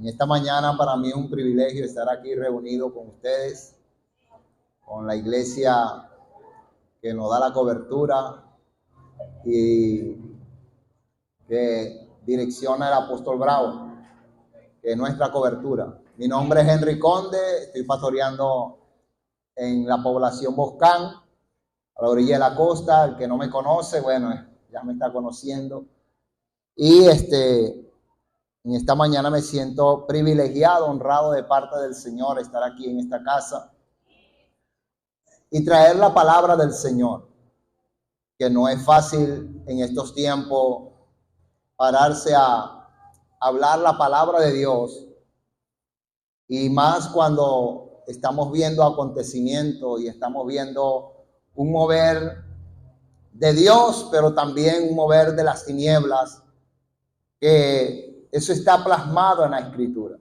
En esta mañana para mí es un privilegio estar aquí reunido con ustedes, con la iglesia que nos da la cobertura y que direcciona el apóstol Bravo, que es nuestra cobertura. Mi nombre es Henry Conde, estoy pastoreando en la población Boscán, a la orilla de la costa. El que no me conoce, bueno, ya me está conociendo. Y en esta mañana me siento privilegiado, honrado de parte del Señor estar aquí en esta casa y traer la palabra del Señor, que no es fácil en estos tiempos pararse a hablar la palabra de Dios, y más cuando estamos viendo acontecimientos y estamos viendo un mover de Dios, pero también un mover de las tinieblas, que eso está plasmado en la Escritura.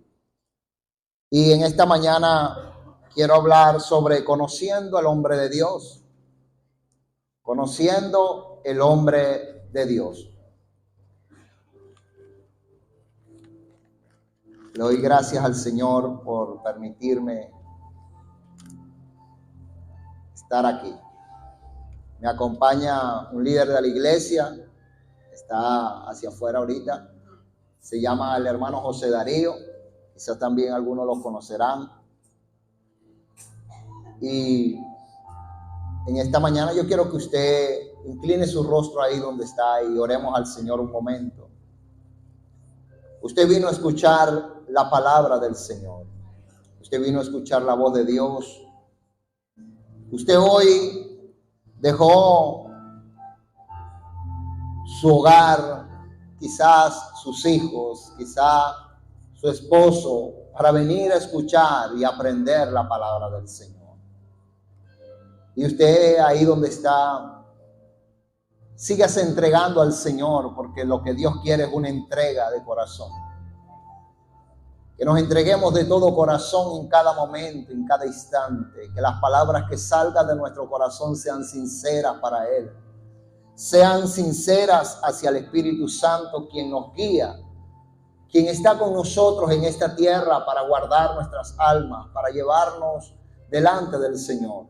Y en esta mañana quiero hablar sobre conociendo al hombre de Dios, conociendo el hombre de Dios. Le doy gracias al Señor por permitirme estar aquí. Me acompaña un líder de la iglesia, está hacia afuera ahorita, se llama el hermano José Darío, quizás también algunos lo conocerán. Y en esta mañana yo quiero que usted incline su rostro ahí donde está y oremos al Señor un momento. Usted vino a escuchar la palabra del Señor. Usted vino a escuchar la voz de Dios. Usted hoy dejó su hogar, quizás sus hijos, quizás su esposo, para venir a escuchar y aprender la palabra del Señor. Y usted ahí donde está, sígase entregando al Señor, porque lo que Dios quiere es una entrega de corazón. Que nos entreguemos de todo corazón en cada momento, en cada instante. Que las palabras que salgan de nuestro corazón sean sinceras para Él. Sean sinceras hacia el Espíritu Santo, quien nos guía, quien está con nosotros en esta tierra para guardar nuestras almas, para llevarnos delante del Señor.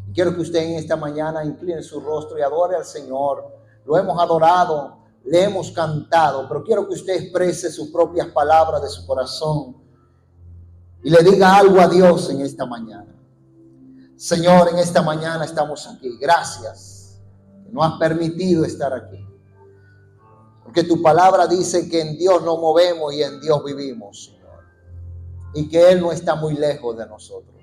Y quiero que usted en esta mañana incline su rostro y adore al Señor. Lo hemos adorado, le hemos cantado, pero quiero que usted exprese sus propias palabras de su corazón y le diga algo a Dios en esta mañana. Señor, en esta mañana estamos aquí. Gracias que nos has permitido estar aquí, porque tu palabra dice que en Dios nos movemos y en Dios vivimos, Señor, y que Él no está muy lejos de nosotros.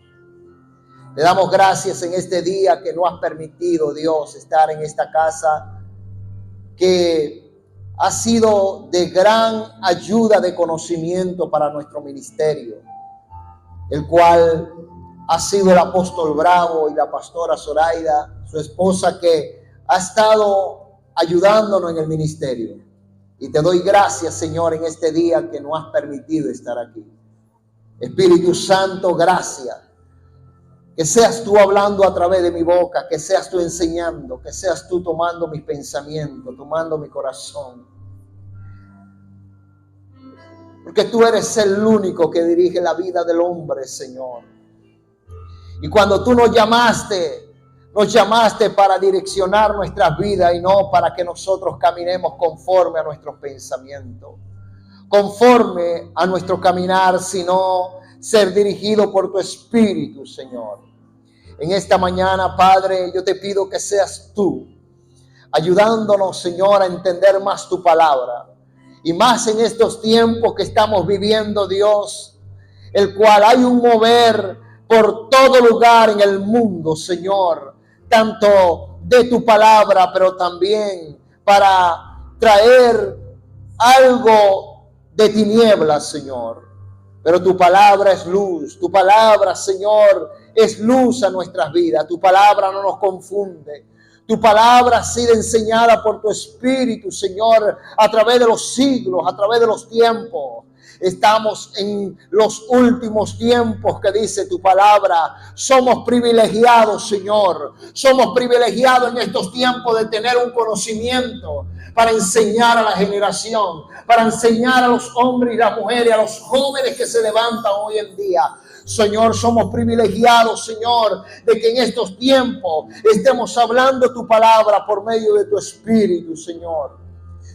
Le damos gracias en este día que nos has permitido, Dios, estar en esta casa que ha sido de gran ayuda de conocimiento para nuestro ministerio, el cual ha sido el apóstol Bravo y la pastora Zoraida, su esposa, que ha estado ayudándonos en el ministerio. Y te doy gracias, Señor, en este día que nos has permitido estar aquí. Espíritu Santo, gracias. Que seas tú hablando a través de mi boca, que seas tú enseñando, que seas tú tomando mis pensamientos, tomando mi corazón. Porque tú eres el único que dirige la vida del hombre, Señor. Y cuando tú nos llamaste para direccionar nuestras vidas y no para que nosotros caminemos conforme a nuestros pensamientos, conforme a nuestro caminar, sino ser dirigido por tu Espíritu, Señor. En esta mañana, Padre, yo te pido que seas tú ayudándonos, Señor, a entender más tu palabra. Y más en estos tiempos que estamos viviendo, Dios, el cual hay un mover por todo lugar en el mundo, Señor, tanto de tu palabra, pero también para traer algo de tinieblas, Señor. Pero tu palabra es luz, tu palabra, Señor, es luz a nuestras vidas. Tu palabra no nos confunde. Tu palabra ha sido enseñada por tu Espíritu, Señor, a través de los siglos, a través de los tiempos. Estamos en los últimos tiempos que dice tu palabra. Somos privilegiados, Señor. Somos privilegiados en estos tiempos de tener un conocimiento para enseñar a la generación, para enseñar a los hombres y las mujeres, a los jóvenes que se levantan hoy en día. Señor, somos privilegiados, Señor, de que en estos tiempos estemos hablando tu palabra por medio de tu Espíritu, Señor.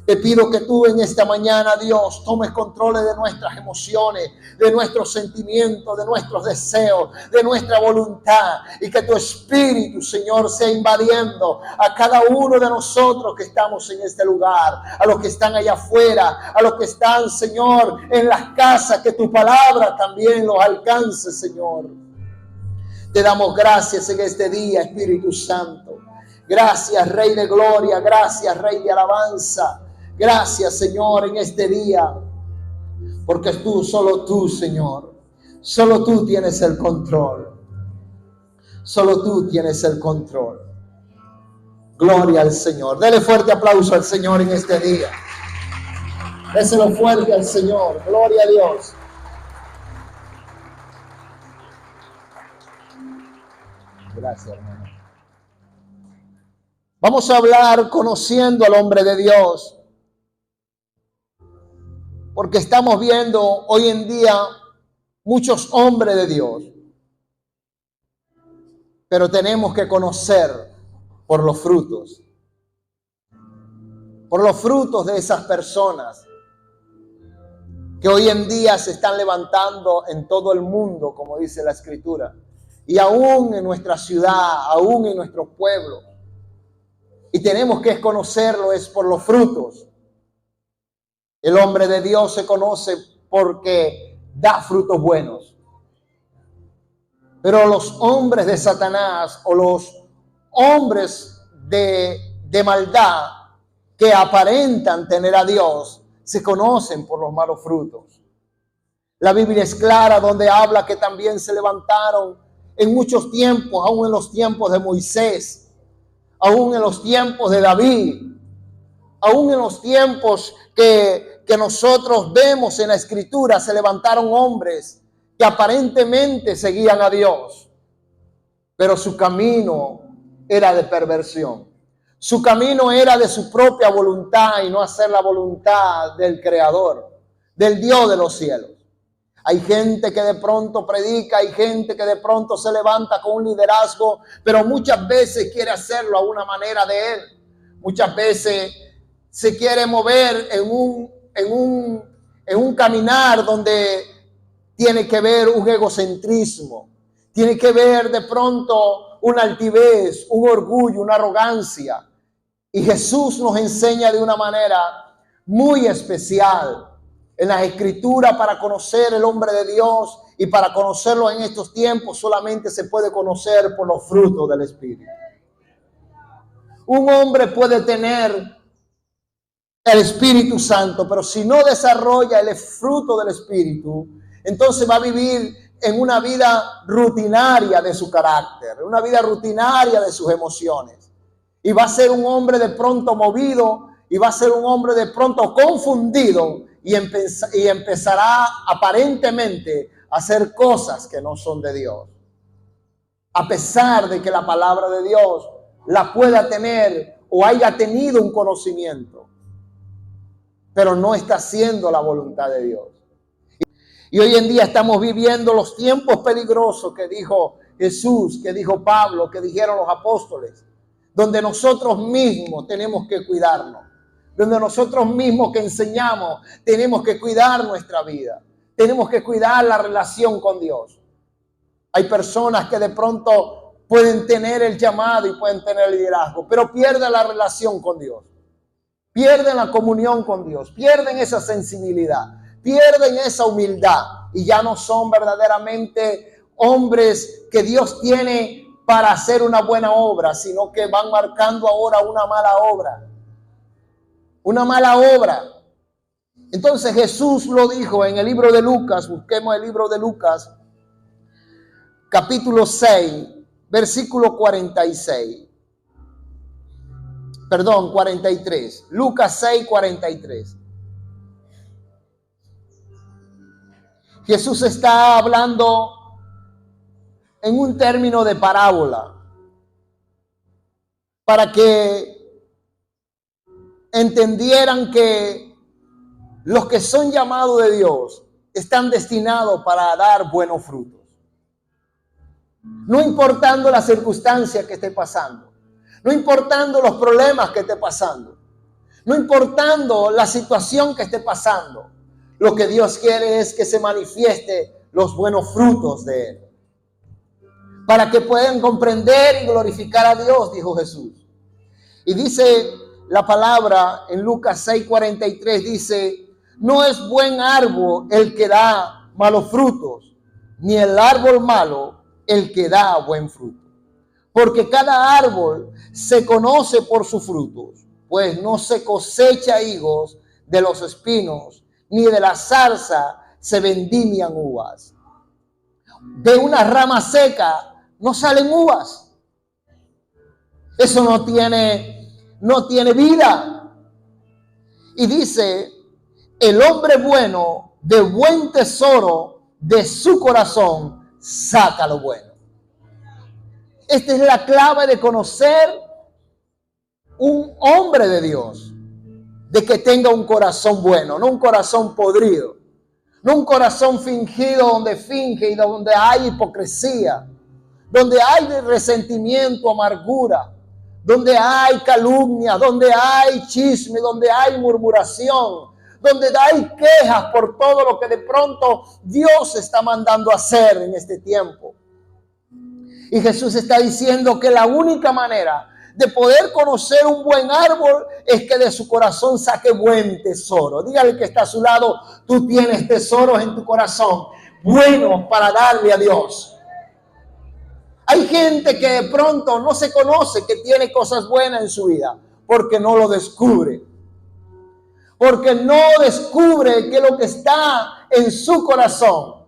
Te pido que tú en esta mañana, Dios, tomes control de nuestras emociones, de nuestros sentimientos, de nuestros deseos, de nuestra voluntad, y que tu Espíritu, Señor, sea invadiendo a cada uno de nosotros que estamos en este lugar, a los que están allá afuera, a los que están, Señor, en las casas, que tu palabra también los alcance, Señor. Te damos gracias en este día, Espíritu Santo. Gracias, Rey de Gloria. Gracias, Rey de Alabanza. Gracias, Señor, en este día, porque solo tú, Señor, solo tú tienes el control. Solo tú tienes el control. Gloria al Señor. Dele fuerte aplauso al Señor en este día. Déselo fuerte al Señor. Gloria a Dios. Gracias, hermano. Vamos a hablar conociendo al hombre de Dios. Porque estamos viendo hoy en día muchos hombres de Dios. Pero tenemos que conocer por los frutos. Por los frutos de esas personas que hoy en día se están levantando en todo el mundo, como dice la Escritura. Y aún en nuestra ciudad, aún en nuestro pueblo. Y tenemos que conocerlo es por los frutos. El hombre de Dios se conoce porque da frutos buenos. Pero los hombres de Satanás o los hombres de maldad que aparentan tener a Dios se conocen por los malos frutos. La Biblia es clara donde habla que también se levantaron en muchos tiempos, aún en los tiempos de Moisés, aún en los tiempos de David, aún en los tiempos que nosotros vemos en la Escritura, se levantaron hombres que aparentemente seguían a Dios, pero su camino era de perversión. Su camino era de su propia voluntad y no hacer la voluntad del Creador, del Dios de los cielos. Hay gente que de pronto predica, hay gente que de pronto se levanta con un liderazgo, pero muchas veces quiere hacerlo a una manera de él. Muchas veces se quiere mover en un caminar donde tiene que ver un egocentrismo, tiene que ver de pronto una altivez, un orgullo, una arrogancia. Y Jesús nos enseña de una manera muy especial en las Escrituras para conocer el hombre de Dios, y para conocerlo en estos tiempos solamente se puede conocer por los frutos del Espíritu. Un hombre puede tener el Espíritu Santo, pero si no desarrolla el fruto del Espíritu, entonces va a vivir en una vida rutinaria de su carácter, una vida rutinaria de sus emociones. Y va a ser un hombre de pronto movido, y va a ser un hombre de pronto confundido, y empezará aparentemente a hacer cosas que no son de Dios. A pesar de que la palabra de Dios la pueda tener o haya tenido un conocimiento, pero no está haciendo la voluntad de Dios. Y hoy en día estamos viviendo los tiempos peligrosos que dijo Jesús, que dijo Pablo, que dijeron los apóstoles, donde nosotros mismos tenemos que cuidarnos, donde nosotros mismos que enseñamos tenemos que cuidar nuestra vida, tenemos que cuidar la relación con Dios. Hay personas que de pronto pueden tener el llamado y pueden tener el liderazgo, pero pierden la relación con Dios, pierden la comunión con Dios, pierden esa sensibilidad, pierden esa humildad, y ya no son verdaderamente hombres que Dios tiene para hacer una buena obra, sino que van marcando ahora una mala obra. Una mala obra. Entonces Jesús lo dijo en el libro de Lucas. Busquemos el libro de Lucas, capítulo 6, versículo 46. Perdón, 43. Lucas 6, 43. Jesús está hablando en un término de parábola para que entendieran que los que son llamados de Dios están destinados para dar buenos frutos. No importando la circunstancia que esté pasando, no importando los problemas que esté pasando, no importando la situación que esté pasando, lo que Dios quiere es que se manifieste los buenos frutos de Él, para que puedan comprender y glorificar a Dios, dijo Jesús. Y dice la palabra en Lucas 6:43, dice: no es buen árbol el que da malos frutos, ni el árbol malo el que da buen fruto. Porque cada árbol se conoce por sus frutos, pues no se cosecha higos de los espinos, ni de la zarza se vendimian uvas. De una rama seca no salen uvas. Eso no tiene vida. Y dice: el hombre bueno de buen tesoro de su corazón saca lo bueno. Esta es la clave de conocer un hombre de Dios, de que tenga un corazón bueno, no un corazón podrido, no un corazón fingido donde finge y donde hay hipocresía, donde hay resentimiento, amargura, donde hay calumnia, donde hay chisme, donde hay murmuración, donde hay quejas por todo lo que de pronto Dios está mandando hacer en este tiempo. Y Jesús está diciendo que la única manera de poder conocer un buen árbol es que de su corazón saque buen tesoro. Dígale que está a su lado: tú tienes tesoros en tu corazón, buenos para darle a Dios. Hay gente que de pronto no se conoce que tiene cosas buenas en su vida porque no lo descubre. Porque no descubre que lo que está en su corazón.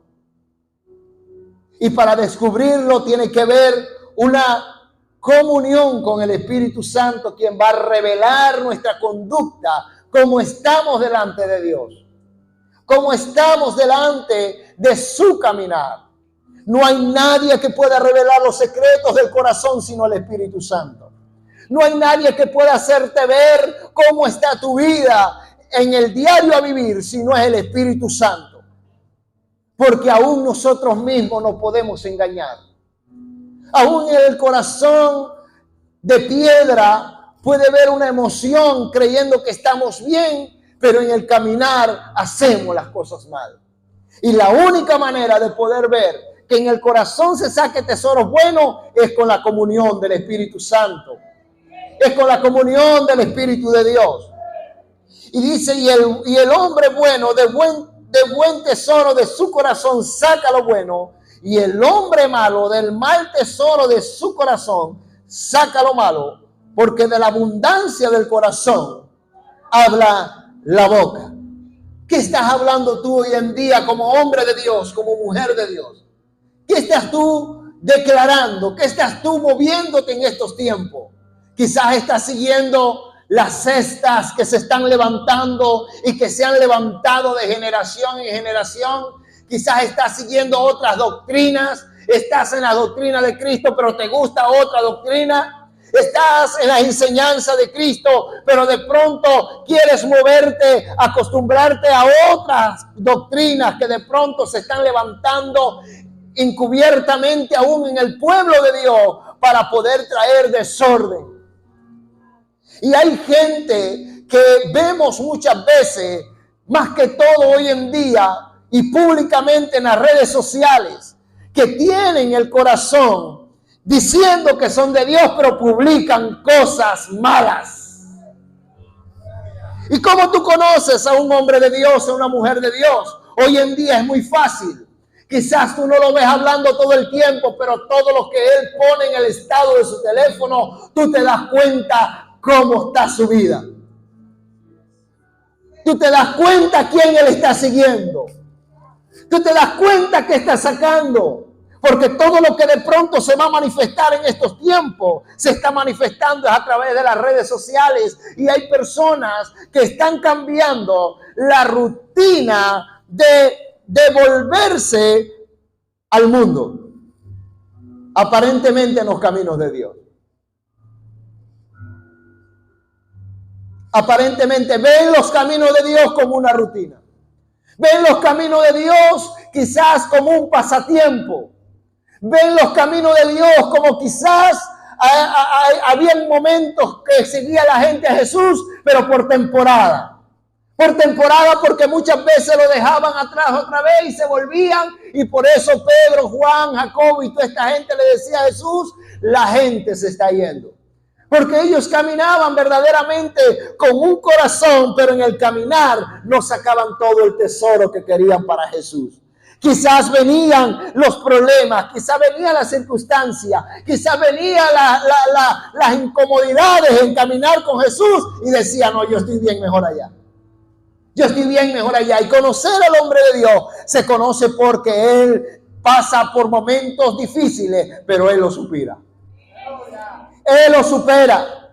Y para descubrirlo tiene que ver una comunión con el Espíritu Santo, quien va a revelar nuestra conducta, cómo estamos delante de Dios, cómo estamos delante de su caminar. No hay nadie que pueda revelar los secretos del corazón sino el Espíritu Santo. No hay nadie que pueda hacerte ver cómo está tu vida en el diario a vivir si no es el Espíritu Santo. Porque aún nosotros mismos nos podemos engañar. Aún en el corazón de piedra puede haber una emoción creyendo que estamos bien, pero en el caminar hacemos las cosas mal. Y la única manera de poder ver que en el corazón se saque tesoros buenos es con la comunión del Espíritu Santo. Es con la comunión del Espíritu de Dios. Y dice: y el hombre bueno de buen tesoro de su corazón saca lo bueno, y el hombre malo del mal tesoro de su corazón saca lo malo, porque de la abundancia del corazón habla la boca. ¿Qué estás hablando tú hoy en día como hombre de Dios, como mujer de Dios? ¿Qué estás tú declarando? ¿Qué estás tú moviéndote en estos tiempos? Quizás estás siguiendo las cestas que se están levantando y que se han levantado de generación en generación. Quizás estás siguiendo otras doctrinas. Estás en la doctrina de Cristo, pero te gusta otra doctrina. Estás en la enseñanza de Cristo, pero de pronto quieres moverte, acostumbrarte a otras doctrinas que de pronto se están levantando encubiertamente aún en el pueblo de Dios para poder traer desorden. Y hay gente que vemos muchas veces, más que todo hoy en día y públicamente en las redes sociales, que tienen el corazón diciendo que son de Dios, pero publican cosas malas. ¿Y cómo tú conoces a un hombre de Dios, a una mujer de Dios? Hoy en día es muy fácil. Quizás tú no lo ves hablando todo el tiempo, pero todo lo que él pone en el estado de su teléfono, tú te das cuenta cómo está su vida. Tú te das cuenta quién él está siguiendo. Tú te das cuenta qué está sacando. Porque todo lo que de pronto se va a manifestar en estos tiempos, se está manifestando a través de las redes sociales. Y hay personas que están cambiando la rutina de devolverse al mundo, aparentemente en los caminos de Dios. aparentemente ven los caminos de Dios como una rutina. Ven los caminos de Dios quizás como un pasatiempo. Ven los caminos de Dios como quizás habían momentos que seguía la gente a Jesús, pero por temporada. Por temporada, porque muchas veces lo dejaban atrás otra vez y se volvían. Y por eso Pedro, Juan, Jacobo y toda esta gente le decía a Jesús, la gente se está yendo. Porque ellos caminaban verdaderamente con un corazón, pero en el caminar no sacaban todo el tesoro que querían para Jesús. Quizás venían los problemas, quizás venían las circunstancias, quizás venían las incomodidades en caminar con Jesús y decían, no, yo estoy bien mejor allá. Yo estoy bien mejor allá. Y conocer al hombre de Dios se conoce porque Él pasa por momentos difíciles, pero Él lo supera. Él lo supera.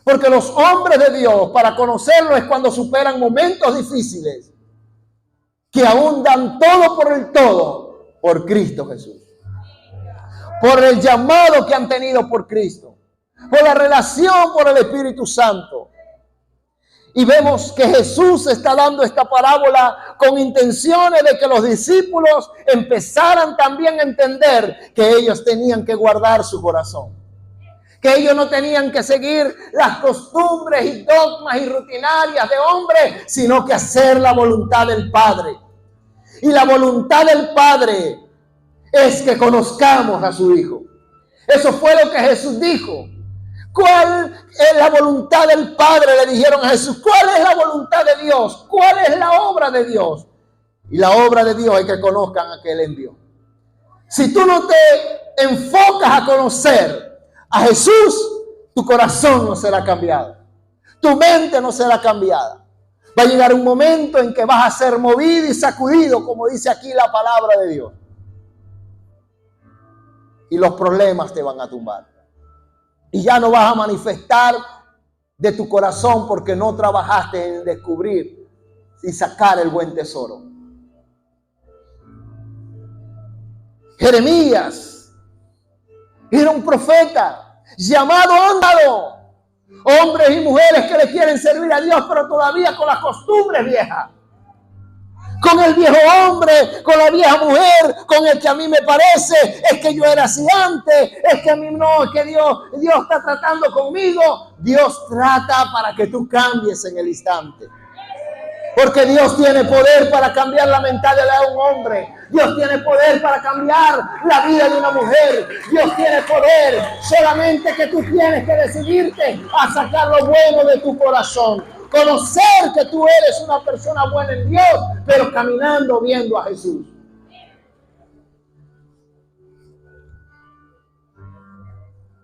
Porque los hombres de Dios, para conocerlo, es cuando superan momentos difíciles, que aún dan todo por el todo por Cristo Jesús. Por el llamado que han tenido por Cristo. Por la relación por el Espíritu Santo. Y vemos que Jesús está dando esta parábola con intenciones de que los discípulos empezaran también a entender que ellos tenían que guardar su corazón. Que ellos no tenían que seguir las costumbres y dogmas y rutinarias de hombre, sino que hacer la voluntad del Padre. Y la voluntad del Padre es que conozcamos a su Hijo. Eso fue lo que Jesús dijo. ¿Cuál es la voluntad del Padre? Le dijeron a Jesús. ¿Cuál es la voluntad de Dios? ¿Cuál es la obra de Dios? Y la obra de Dios es que conozcan a que Él envió. Si tú no te enfocas a conocer a Jesús, tu corazón no será cambiado. Tu mente no será cambiada. Va a llegar un momento en que vas a ser movido y sacudido, como dice aquí la palabra de Dios. Y los problemas te van a tumbar. Y ya no vas a manifestar de tu corazón porque no trabajaste en descubrir y sacar el buen tesoro. Jeremías era un profeta llamado ándalo. Hombres y mujeres que le quieren servir a Dios, pero todavía con las costumbres viejas. Con el viejo hombre, con la vieja mujer, con el que a mí me parece, es que yo era así antes, es que a mí no, es que Dios está tratando conmigo. Dios trata para que tú cambies en el instante. Porque Dios tiene poder para cambiar la mentalidad de un hombre. Dios tiene poder para cambiar la vida de una mujer. Dios tiene poder, solamente que tú tienes que decidirte a sacar lo bueno de tu corazón. Conocer que tú eres una persona buena en Dios, pero caminando viendo a Jesús.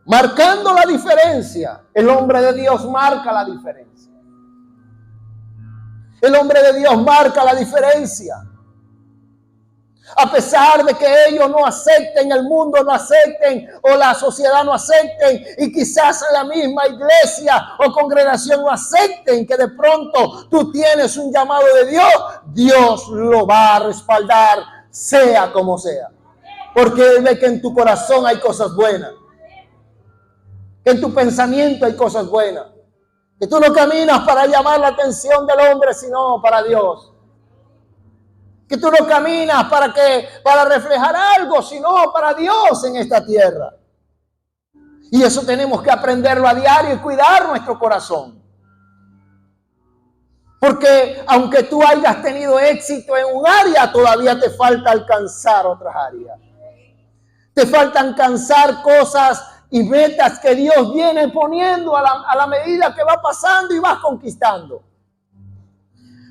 Marcando la diferencia. El hombre de Dios marca la diferencia. El hombre de Dios marca la diferencia. A pesar de que ellos no acepten, el mundo no acepten, o la sociedad no acepten, y quizás la misma iglesia o congregación no acepten que de pronto tú tienes un llamado de Dios, Dios lo va a respaldar, sea como sea. Porque Él ve que en tu corazón hay cosas buenas. Que en tu pensamiento hay cosas buenas. Que tú no caminas para llamar la atención del hombre, sino para Dios. Que tú no caminas para reflejar algo, sino para Dios en esta tierra. Y eso tenemos que aprenderlo a diario y cuidar nuestro corazón. Porque aunque tú hayas tenido éxito en un área, todavía te falta alcanzar otras áreas. Te falta alcanzar cosas y metas que Dios viene poniendo a la medida que va pasando y vas conquistando.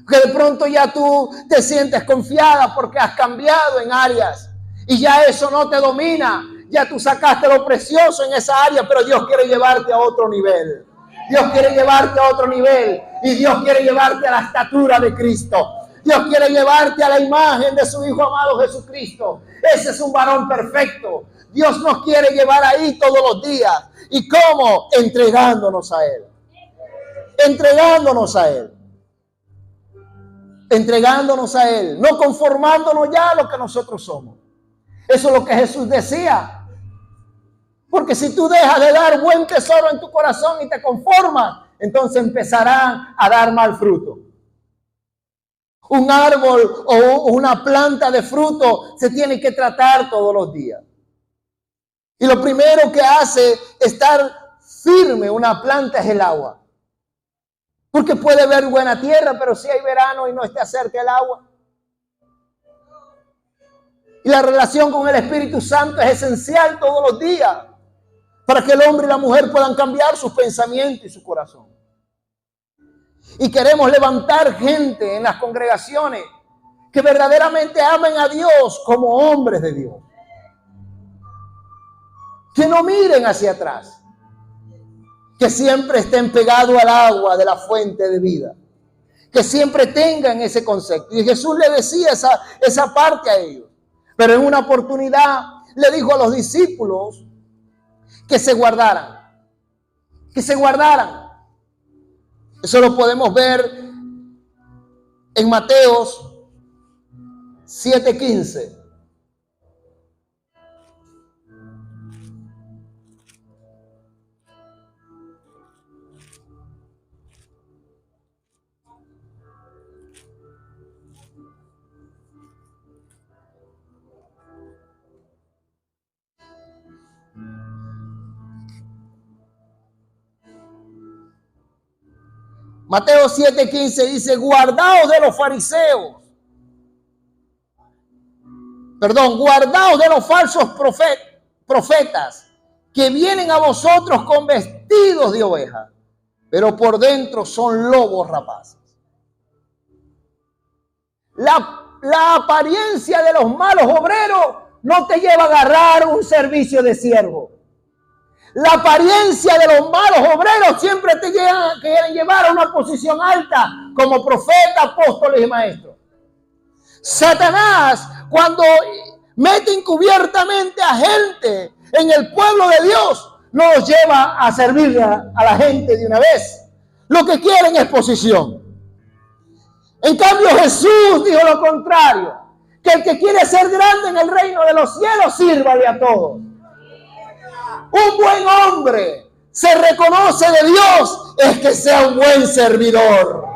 Que de pronto ya tú te sientes confiada porque has cambiado en áreas y ya eso no te domina. Ya tú sacaste lo precioso en esa área, pero Dios quiere llevarte a otro nivel. Dios quiere llevarte a otro nivel y Dios quiere llevarte a la estatura de Cristo. Dios quiere llevarte a la imagen de su Hijo amado Jesucristo. Ese es un varón perfecto. Dios nos quiere llevar ahí todos los días. ¿Y cómo? Entregándonos a Él. Entregándonos a Él. Entregándonos a Él. No conformándonos ya a lo que nosotros somos. Eso es lo que Jesús decía. Porque si tú dejas de dar buen tesoro en tu corazón y te conformas, entonces empezarán a dar mal fruto. Un árbol o una planta de fruto se tiene que tratar todos los días. Y lo primero que hace estar firme una planta es el agua. Porque puede haber buena tierra, pero si hay verano y no está cerca el agua. Y la relación con el Espíritu Santo es esencial todos los días para que el hombre y la mujer puedan cambiar sus pensamientos y su corazón. Y queremos levantar gente en las congregaciones que verdaderamente amen a Dios como hombres de Dios. Que no miren hacia atrás. Que siempre estén pegados al agua de la fuente de vida. Que siempre tengan ese concepto. Y Jesús le decía esa parte a ellos. Pero en una oportunidad le dijo a los discípulos que se guardaran. Que se guardaran. Eso lo podemos ver en Mateos 7:15. Mateo 7:15 dice, guardaos de los fariseos. Guardaos de los falsos profetas que vienen a vosotros con vestidos de oveja, pero por dentro son lobos rapaces. La apariencia de los malos obreros no te lleva a agarrar un servicio de siervo. La apariencia de los malos obreros siempre te quieren llevar a una posición alta como profeta, apóstoles y maestros. Satanás, cuando mete encubiertamente a gente en el pueblo de Dios, no los lleva a servir a la gente de una vez. Lo que quieren es posición. En cambio, Jesús dijo lo contrario, que el que quiere ser grande en el reino de los cielos, sírvale a todos. Un buen hombre se reconoce de Dios es que sea un buen servidor.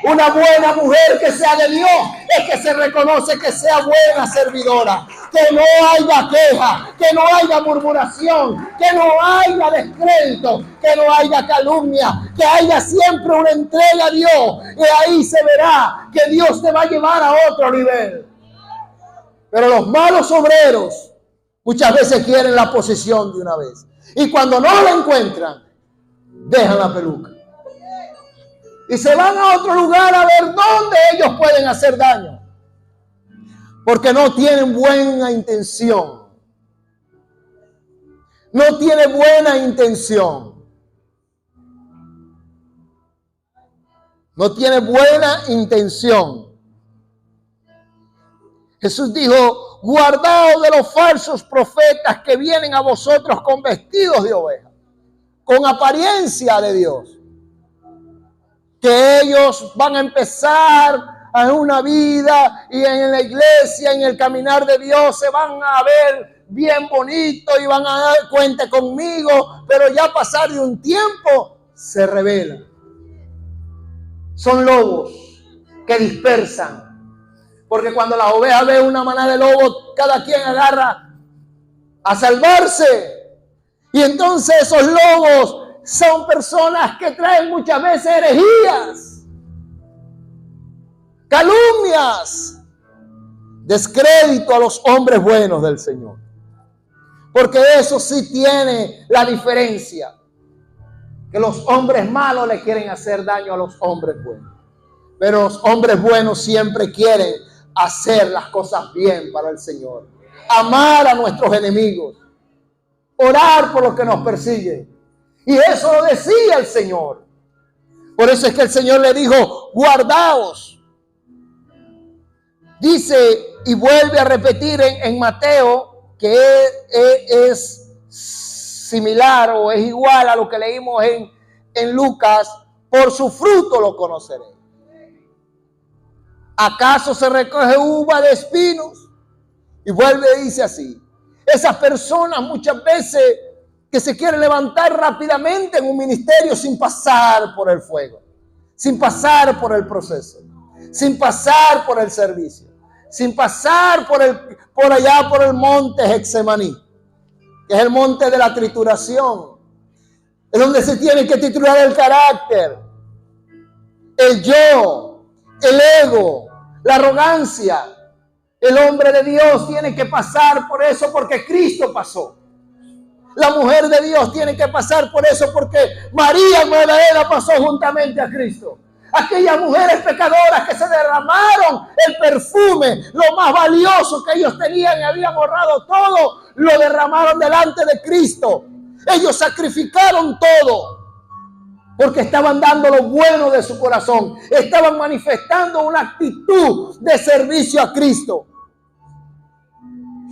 Una buena mujer que sea de Dios es que se reconoce que sea buena servidora. Que no haya queja, que no haya murmuración, que no haya descrédito, que no haya calumnia, que haya siempre una entrega a Dios. Y ahí se verá que Dios te va a llevar a otro nivel. Pero los malos obreros muchas veces quieren la posición de una vez. Y cuando no la encuentran, dejan la peluca. Y se van a otro lugar a ver dónde ellos pueden hacer daño. Porque no tienen buena intención. No tiene buena intención. No tiene buena intención. Jesús dijo, guardaos de los falsos profetas que vienen a vosotros con vestidos de oveja, con apariencia de Dios. Que ellos van a empezar en una vida y en la iglesia, en el caminar de Dios, se van a ver bien bonito y van a dar cuenta conmigo, pero ya pasar de un tiempo se rebelan. Son lobos que dispersan. Porque cuando la oveja ve una manada de lobos, cada quien agarra a salvarse. Y entonces esos lobos son personas que traen muchas veces herejías, calumnias, descrédito a los hombres buenos del Señor. Porque eso sí tiene la diferencia. Que los hombres malos le quieren hacer daño a los hombres buenos. Pero los hombres buenos siempre quieren hacer las cosas bien para el Señor. Amar a nuestros enemigos. Orar por los que nos persiguen. Y eso lo decía el Señor. Por eso es que el Señor le dijo, guardaos. Dice y vuelve a repetir en Mateo que es similar o es igual a lo que leímos en Lucas. Por su fruto lo conoceréis. ¿Acaso se recoge uva de espinos? Y vuelve y dice así. Esas personas muchas veces que se quiere levantar rápidamente en un ministerio sin pasar por el fuego, sin pasar por el proceso, sin pasar por el servicio, sin pasar por allá por el monte Getsemaní, que es el monte de la trituración. Es donde se tiene que triturar el carácter, el yo, el ego, la arrogancia. El hombre de Dios tiene que pasar por eso porque Cristo pasó. La mujer de Dios tiene que pasar por eso porque María Magdalena pasó juntamente a Cristo. Aquellas mujeres pecadoras que se derramaron el perfume, lo más valioso que ellos tenían y habían ahorrado todo, lo derramaron delante de Cristo. Ellos sacrificaron todo porque estaban dando lo bueno de su corazón. Estaban manifestando una actitud de servicio a Cristo.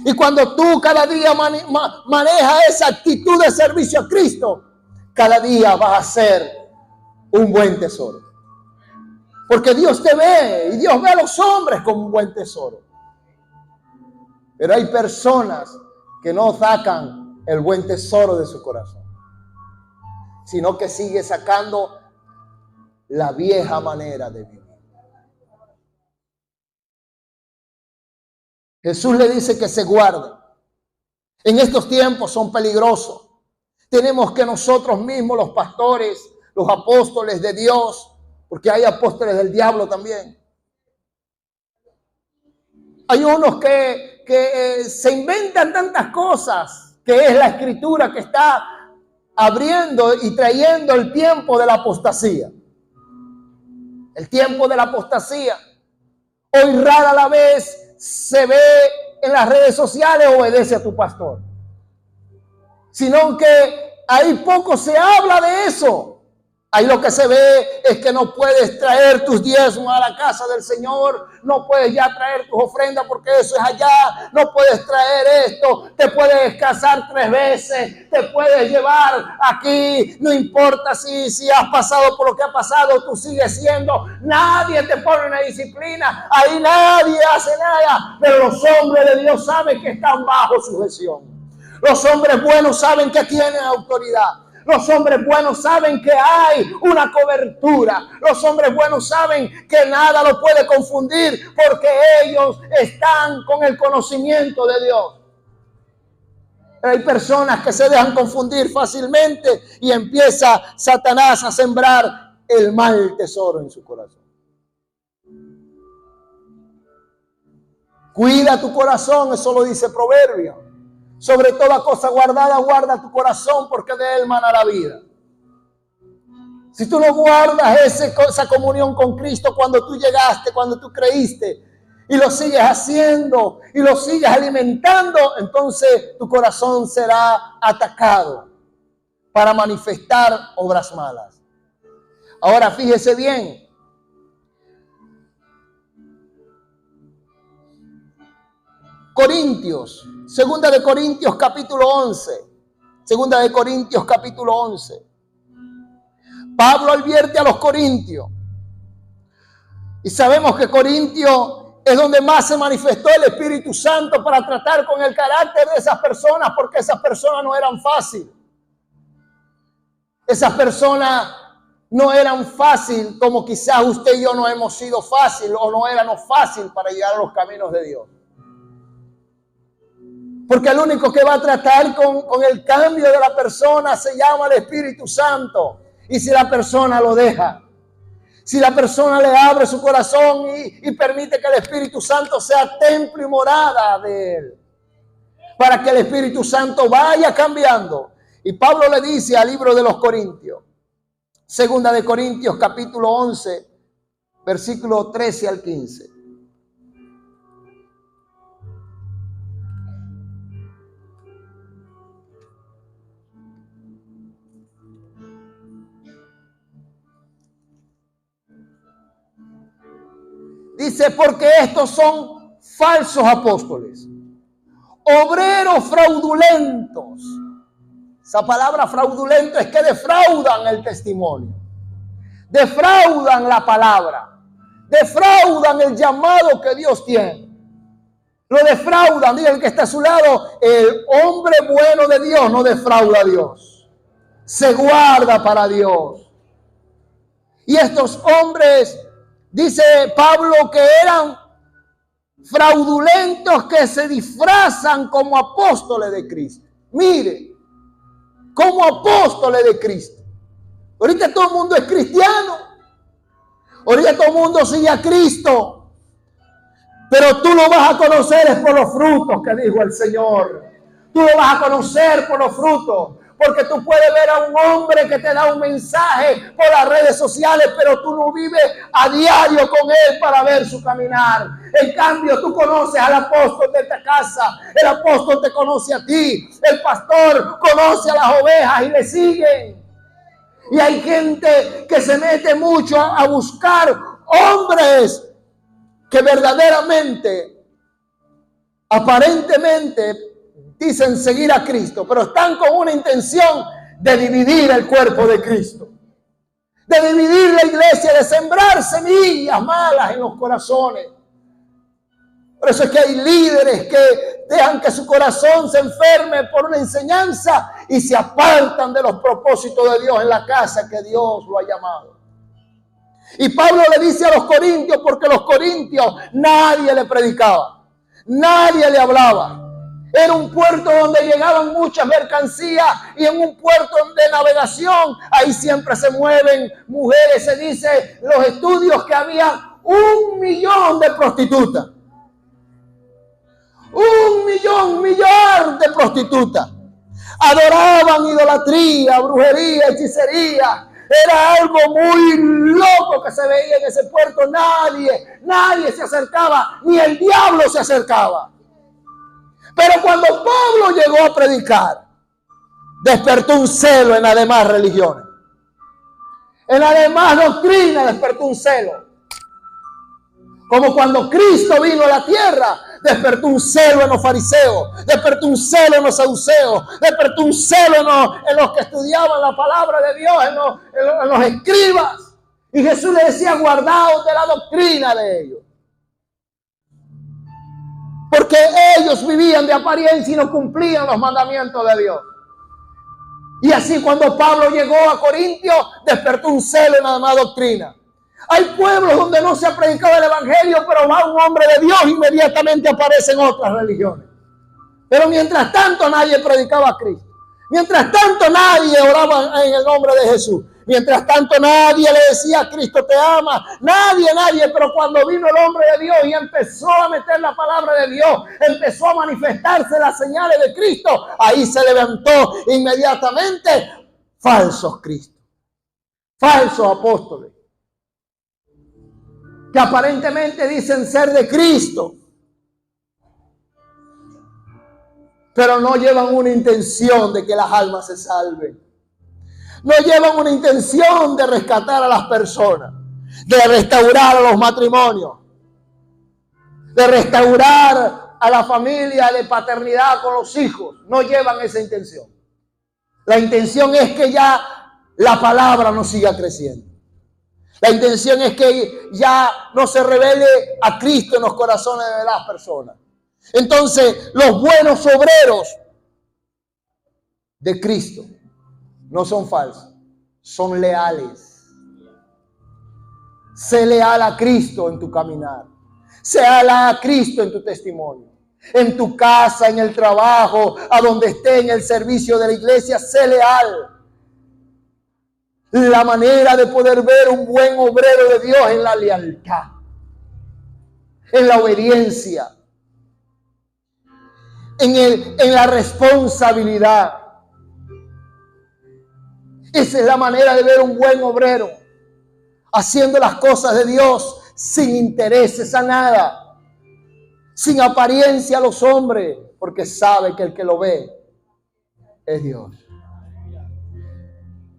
Y cuando tú cada día manejas esa actitud de servicio a Cristo, cada día vas a ser un buen tesoro. Porque Dios te ve y Dios ve a los hombres como un buen tesoro. Pero hay personas que no sacan el buen tesoro de su corazón, sino que sigue sacando la vieja manera de vivir. Jesús le dice que se guarden. En estos tiempos son peligrosos. Tenemos que nosotros mismos, los pastores, los apóstoles de Dios, porque hay apóstoles del diablo también. Hay unos que se inventan tantas cosas, que es la escritura que está abriendo y trayendo el tiempo de la apostasía. El tiempo de la apostasía. Hoy rara la vez se ve en las redes sociales, obedece a tu pastor. Sino que ahí poco se habla de eso. Ahí lo que se ve es que no puedes traer tus diezmos a la casa del Señor, no puedes ya traer tus ofrendas porque eso es allá, no puedes traer esto, te puedes casar 3 veces, te puedes llevar aquí, no importa si has pasado por lo que ha pasado, tú sigues siendo, nadie te pone una disciplina, ahí nadie hace nada, pero los hombres de Dios saben que están bajo sujeción. Los hombres buenos saben que tienen autoridad. Los hombres buenos saben que hay una cobertura. Los hombres buenos saben que nada los puede confundir porque ellos están con el conocimiento de Dios. Pero hay personas que se dejan confundir fácilmente y empieza Satanás a sembrar el mal tesoro en su corazón. Cuida tu corazón, eso lo dice Proverbio. Sobre toda cosa guardada, guarda tu corazón porque de él mana la vida. Si tú no guardas esa comunión con Cristo cuando tú llegaste, cuando tú creíste, y lo sigues haciendo y lo sigues alimentando, entonces tu corazón será atacado para manifestar obras malas. Ahora fíjese bien. Corintios, segunda de Corintios capítulo 11, segunda de Corintios capítulo 11. Pablo advierte a los corintios y sabemos que Corintio es donde más se manifestó el Espíritu Santo para tratar con el carácter de esas personas, porque esas personas no eran fáciles. Esas personas no eran fácil como quizás usted y yo no hemos sido fácil o no éramos fácil para llegar a los caminos de Dios. Porque el único que va a tratar con el cambio de la persona se llama el Espíritu Santo. Y si la persona lo deja, si la persona le abre su corazón y permite que el Espíritu Santo sea templo y morada de él, para que el Espíritu Santo vaya cambiando. Y Pablo le dice al libro de los Corintios, segunda de Corintios capítulo 11, versículo 13 al 15. Dice, porque estos son falsos apóstoles, obreros fraudulentos. Esa palabra fraudulento es que defraudan el testimonio, defraudan la palabra, defraudan el llamado que Dios tiene. lo defraudan. Diga el que está a su lado, el hombre bueno de Dios no defrauda a Dios. Se guarda para Dios. Y estos hombres, dice Pablo, que eran fraudulentos, que se disfrazan como apóstoles de Cristo. Mire, como apóstoles de Cristo. Ahorita todo el mundo es cristiano. Ahorita todo el mundo sigue a Cristo. Pero tú lo vas a conocer es por los frutos que dijo el Señor. Tú lo vas a conocer por los frutos. Porque tú puedes ver a un hombre que te da un mensaje por las redes sociales, pero tú no vives a diario con él para ver su caminar. En cambio, tú conoces al apóstol de esta casa. El apóstol te conoce a ti. El pastor conoce a las ovejas y le siguen. Y hay gente que se mete mucho a buscar hombres que verdaderamente, aparentemente, dicen seguir a Cristo, pero están con una intención de dividir el cuerpo de Cristo, de dividir la iglesia, de sembrar semillas malas en los corazones. Por eso es que hay líderes que dejan que su corazón se enferme por una enseñanza y se apartan de los propósitos de Dios en la casa que Dios lo ha llamado. Y Pablo le dice a los corintios, porque los corintios nadie le predicaba, nadie le hablaba. Era un puerto donde llegaban muchas mercancías y en un puerto de navegación, ahí siempre se mueven mujeres. Se dice los estudios que había 1 millón de prostitutas. 1 millar de prostitutas. Adoraban idolatría, brujería, hechicería. Era algo muy loco que se veía en ese puerto. Nadie se acercaba, ni el diablo se acercaba. Pero cuando Pablo llegó a predicar, despertó un celo en las demás religiones. En las demás doctrinas despertó un celo. Como cuando Cristo vino a la tierra, despertó un celo en los fariseos, despertó un celo en los saduceos, despertó un celo en los que estudiaban la palabra de Dios, en los escribas. Y Jesús le decía, guardaos de la doctrina de ellos. Porque ellos vivían de apariencia y no cumplían los mandamientos de Dios. Y así cuando Pablo llegó a Corintios, despertó un celo en la demás doctrina. Hay pueblos donde no se ha predicado el evangelio, pero va un hombre de Dios, inmediatamente aparecen otras religiones. Pero mientras tanto nadie predicaba a Cristo. Mientras tanto nadie oraba en el nombre de Jesús. Mientras tanto nadie le decía, Cristo te ama. Nadie. Pero cuando vino el hombre de Dios y empezó a meter la palabra de Dios, empezó a manifestarse las señales de Cristo, ahí se levantó inmediatamente falsos Cristos, falsos apóstoles, que aparentemente dicen ser de Cristo, pero no llevan una intención de que las almas se salven. No llevan una intención de rescatar a las personas, de restaurar a los matrimonios, de restaurar a la familia de paternidad con los hijos. No llevan esa intención. La intención es que ya la palabra no siga creciendo. La intención es que ya no se revele a Cristo en los corazones de las personas. Entonces, los buenos obreros de Cristo no son falsos, son leales. Sé leal a Cristo en tu caminar. Sé leal a Cristo en tu testimonio. En tu casa, en el trabajo, a donde esté, en el servicio de la iglesia, sé leal. La manera de poder ver un buen obrero de Dios es la lealtad, en la obediencia, en la responsabilidad. Esa es la manera de ver un buen obrero, haciendo las cosas de Dios sin intereses a nada, sin apariencia a los hombres, porque sabe que el que lo ve es Dios.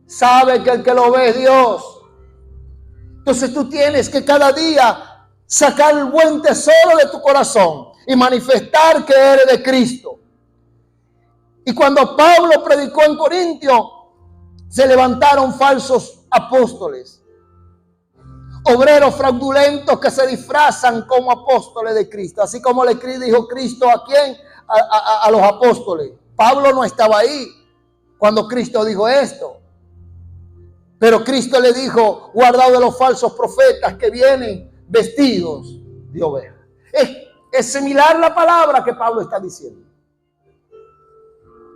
Sabe que el que lo ve es Dios. Entonces tú tienes que cada día sacar el buen tesoro de tu corazón y manifestar que eres de Cristo. Y cuando Pablo predicó en Corintio, se levantaron falsos apóstoles. obreros fraudulentos que se disfrazan como apóstoles de Cristo. Así como le dijo Cristo a quién, a los apóstoles. Pablo no estaba ahí cuando Cristo dijo esto. Pero Cristo le dijo, guardado de los falsos profetas que vienen vestidos de ovejas. Es similar la palabra que Pablo está diciendo.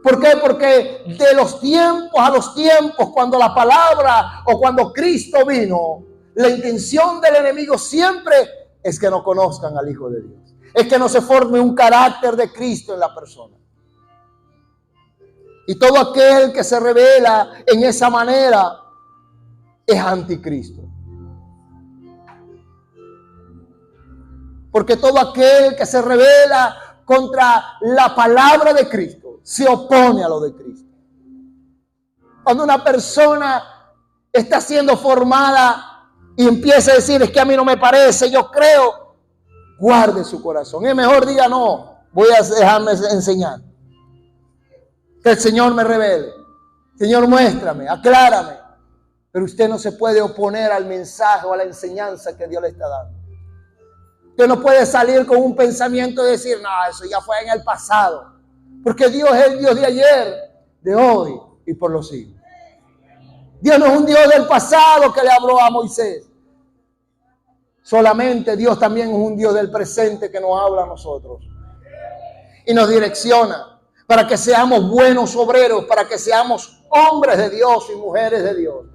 ¿Por qué? Porque de los tiempos a los tiempos, cuando la palabra o cuando Cristo vino, la intención del enemigo siempre es que no conozcan al Hijo de Dios. Es que no se forme un carácter de Cristo en la persona. Y todo aquel que se revela en esa manera es anticristo. Porque todo aquel que se revela contra la palabra de Cristo se opone a lo de Cristo. Cuando una persona está siendo formada y empieza a decir, es que a mí no me parece, yo creo, guarde su corazón. Es mejor diga, no, voy a dejarme enseñar. Que el Señor me revele. Señor, muéstrame, aclárame. Pero usted no se puede oponer al mensaje o a la enseñanza que Dios le está dando. Usted no puede salir con un pensamiento y decir, no, eso ya fue en el pasado. Porque Dios es el Dios de ayer, de hoy y por los siglos. Dios no es un Dios del pasado que le habló a Moisés. Solamente Dios también es un Dios del presente que nos habla a nosotros. Y nos direcciona para que seamos buenos obreros, para que seamos hombres de Dios y mujeres de Dios.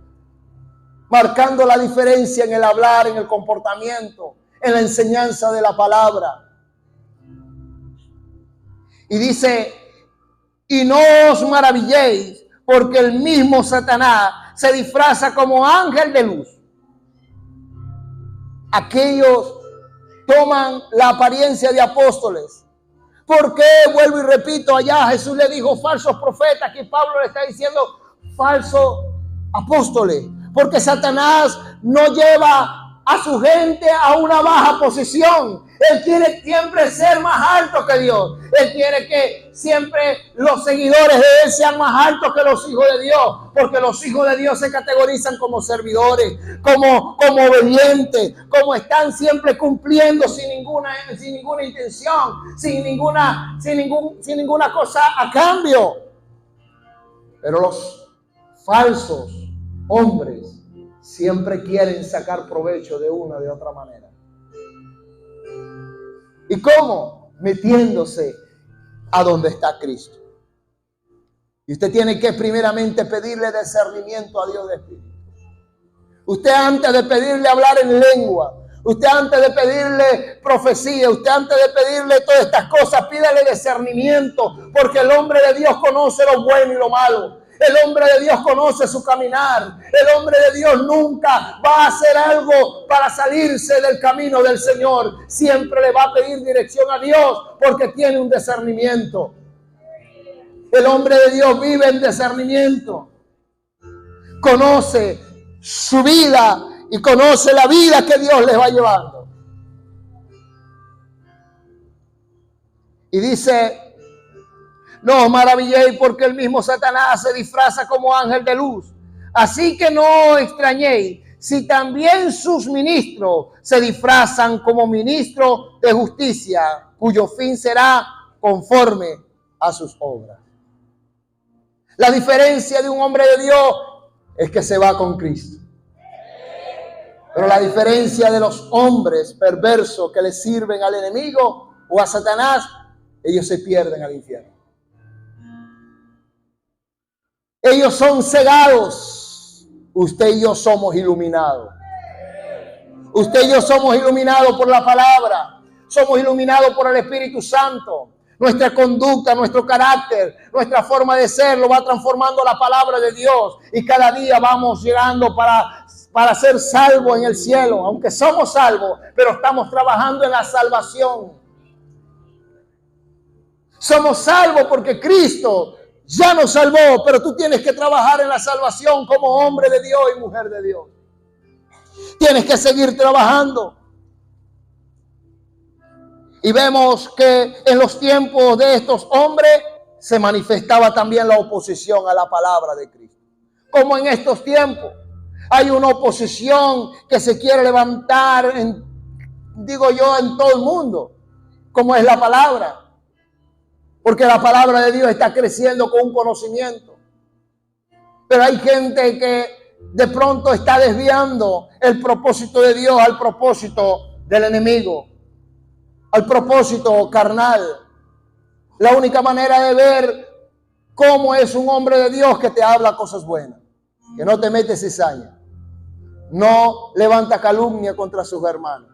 Marcando la diferencia en el hablar, en el comportamiento, en la enseñanza de la palabra. Y dice, y no os maravilléis, porque el mismo Satanás se disfraza como ángel de luz. Aquellos toman la apariencia de apóstoles. ¿Por qué? Vuelvo y repito, allá Jesús le dijo falsos profetas, aquí Pablo le está diciendo falsos apóstoles. Porque Satanás no lleva a su gente a una baja posición. Él quiere siempre ser más alto que Dios. Él quiere que siempre los seguidores de Él sean más altos que los hijos de Dios. Porque los hijos de Dios se categorizan como servidores, como obedientes, como están siempre cumpliendo sin ninguna intención, sin ninguna cosa a cambio. Pero los falsos hombres siempre quieren sacar provecho de una de otra manera. ¿Y cómo? Metiéndose a donde está Cristo. Y usted tiene que primeramente pedirle discernimiento a Dios de espíritu. Usted antes de pedirle hablar en lengua, usted antes de pedirle profecía, usted antes de pedirle todas estas cosas, pídale discernimiento, porque el hombre de Dios conoce lo bueno y lo malo. El hombre de Dios conoce su caminar. El hombre de Dios nunca va a hacer algo para salirse del camino del Señor. Siempre le va a pedir dirección a Dios porque tiene un discernimiento. El hombre de Dios vive en discernimiento. Conoce su vida y conoce la vida que Dios les va llevando. Y dice, no os maravilléis porque el mismo Satanás se disfraza como ángel de luz. Así que no extrañéis si también sus ministros se disfrazan como ministros de justicia, cuyo fin será conforme a sus obras. La diferencia de un hombre de Dios es que se va con Cristo. Pero la diferencia de los hombres perversos que le sirven al enemigo o a Satanás, ellos se pierden al infierno. Ellos son cegados. Usted y yo somos iluminados. Usted y yo somos iluminados por la palabra. Somos iluminados por el Espíritu Santo. Nuestra conducta, nuestro carácter, nuestra forma de ser lo va transformando la palabra de Dios. Y cada día vamos llegando para ser salvos en el cielo. Aunque somos salvos, pero estamos trabajando en la salvación. Somos salvos porque Cristo ya nos salvó, pero tú tienes que trabajar en la salvación como hombre de Dios y mujer de Dios. Tienes que seguir trabajando. Y vemos que en los tiempos de estos hombres se manifestaba también la oposición a la palabra de Cristo. Como en estos tiempos. Hay una oposición que se quiere levantar, digo yo, en todo el mundo, como es la palabra. Porque la palabra de Dios está creciendo con un conocimiento. Pero hay gente que de pronto está desviando el propósito de Dios al propósito del enemigo, al propósito carnal. La única manera de ver cómo es un hombre de Dios que te habla cosas buenas, que no te mete cizaña, no levanta calumnia contra sus hermanos,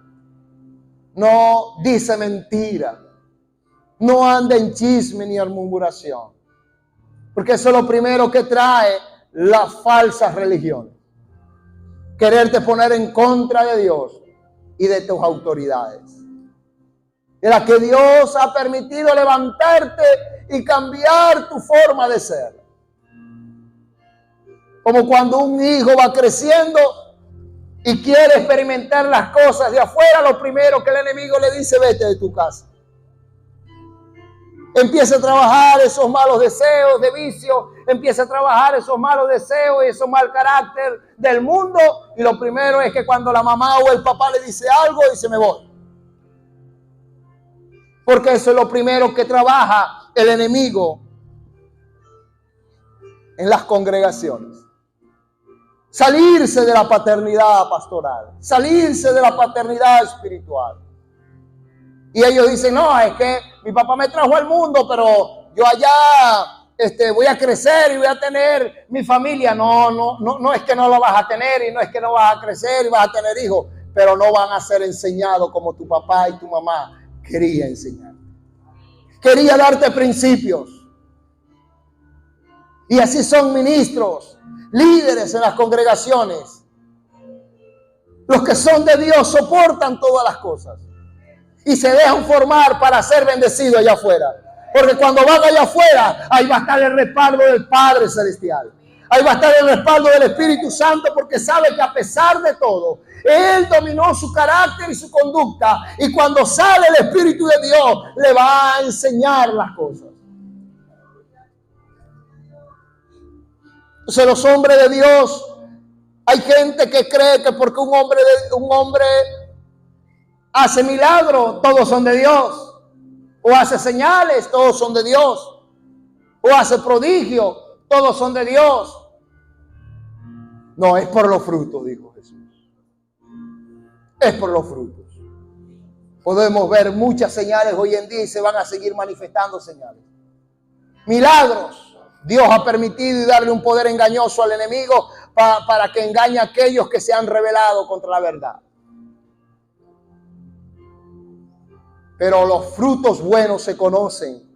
no dice mentira, no anda en chisme ni en murmuración, porque eso es lo primero que trae las falsas religiones. Quererte poner en contra de Dios y de tus autoridades, de las que Dios ha permitido levantarte y cambiar tu forma de ser. Como cuando un hijo va creciendo y quiere experimentar las cosas de afuera, lo primero que el enemigo le dice: vete de tu casa. Empieza a trabajar esos malos deseos de vicio, empieza a trabajar esos malos deseos y esos mal carácter del mundo, y lo primero es que cuando la mamá o el papá le dice algo, dice: me voy. Porque eso es lo primero que trabaja el enemigo en las congregaciones. Salirse de la paternidad pastoral, salirse de la paternidad espiritual. Y ellos dicen: no, es que mi papá me trajo al mundo, pero yo allá voy a crecer y voy a tener mi familia. No es que no lo vas a tener, y no es que no vas a crecer y vas a tener hijos, pero no van a ser enseñados como tu papá y tu mamá quería enseñar. Quería darte principios. Y así son ministros, líderes en las congregaciones. Los que son de Dios soportan todas las cosas y se dejan formar para ser bendecidos allá afuera. Porque cuando van allá afuera, ahí va a estar el respaldo del Padre Celestial. Ahí va a estar el respaldo del Espíritu Santo, porque sabe que a pesar de todo, Él dominó su carácter y su conducta. Y cuando sale el Espíritu de Dios, le va a enseñar las cosas. Entonces, los hombres de Dios, hay gente que cree que porque un hombre hace milagros, todos son de Dios. O hace señales, todos son de Dios. O hace prodigios, todos son de Dios. No, es por los frutos, dijo Jesús. Es por los frutos. Podemos ver muchas señales hoy en día y se van a seguir manifestando señales. Milagros. Dios ha permitido y darle un poder engañoso al enemigo para que engañe a aquellos que se han rebelado contra la verdad. Pero los frutos buenos se conocen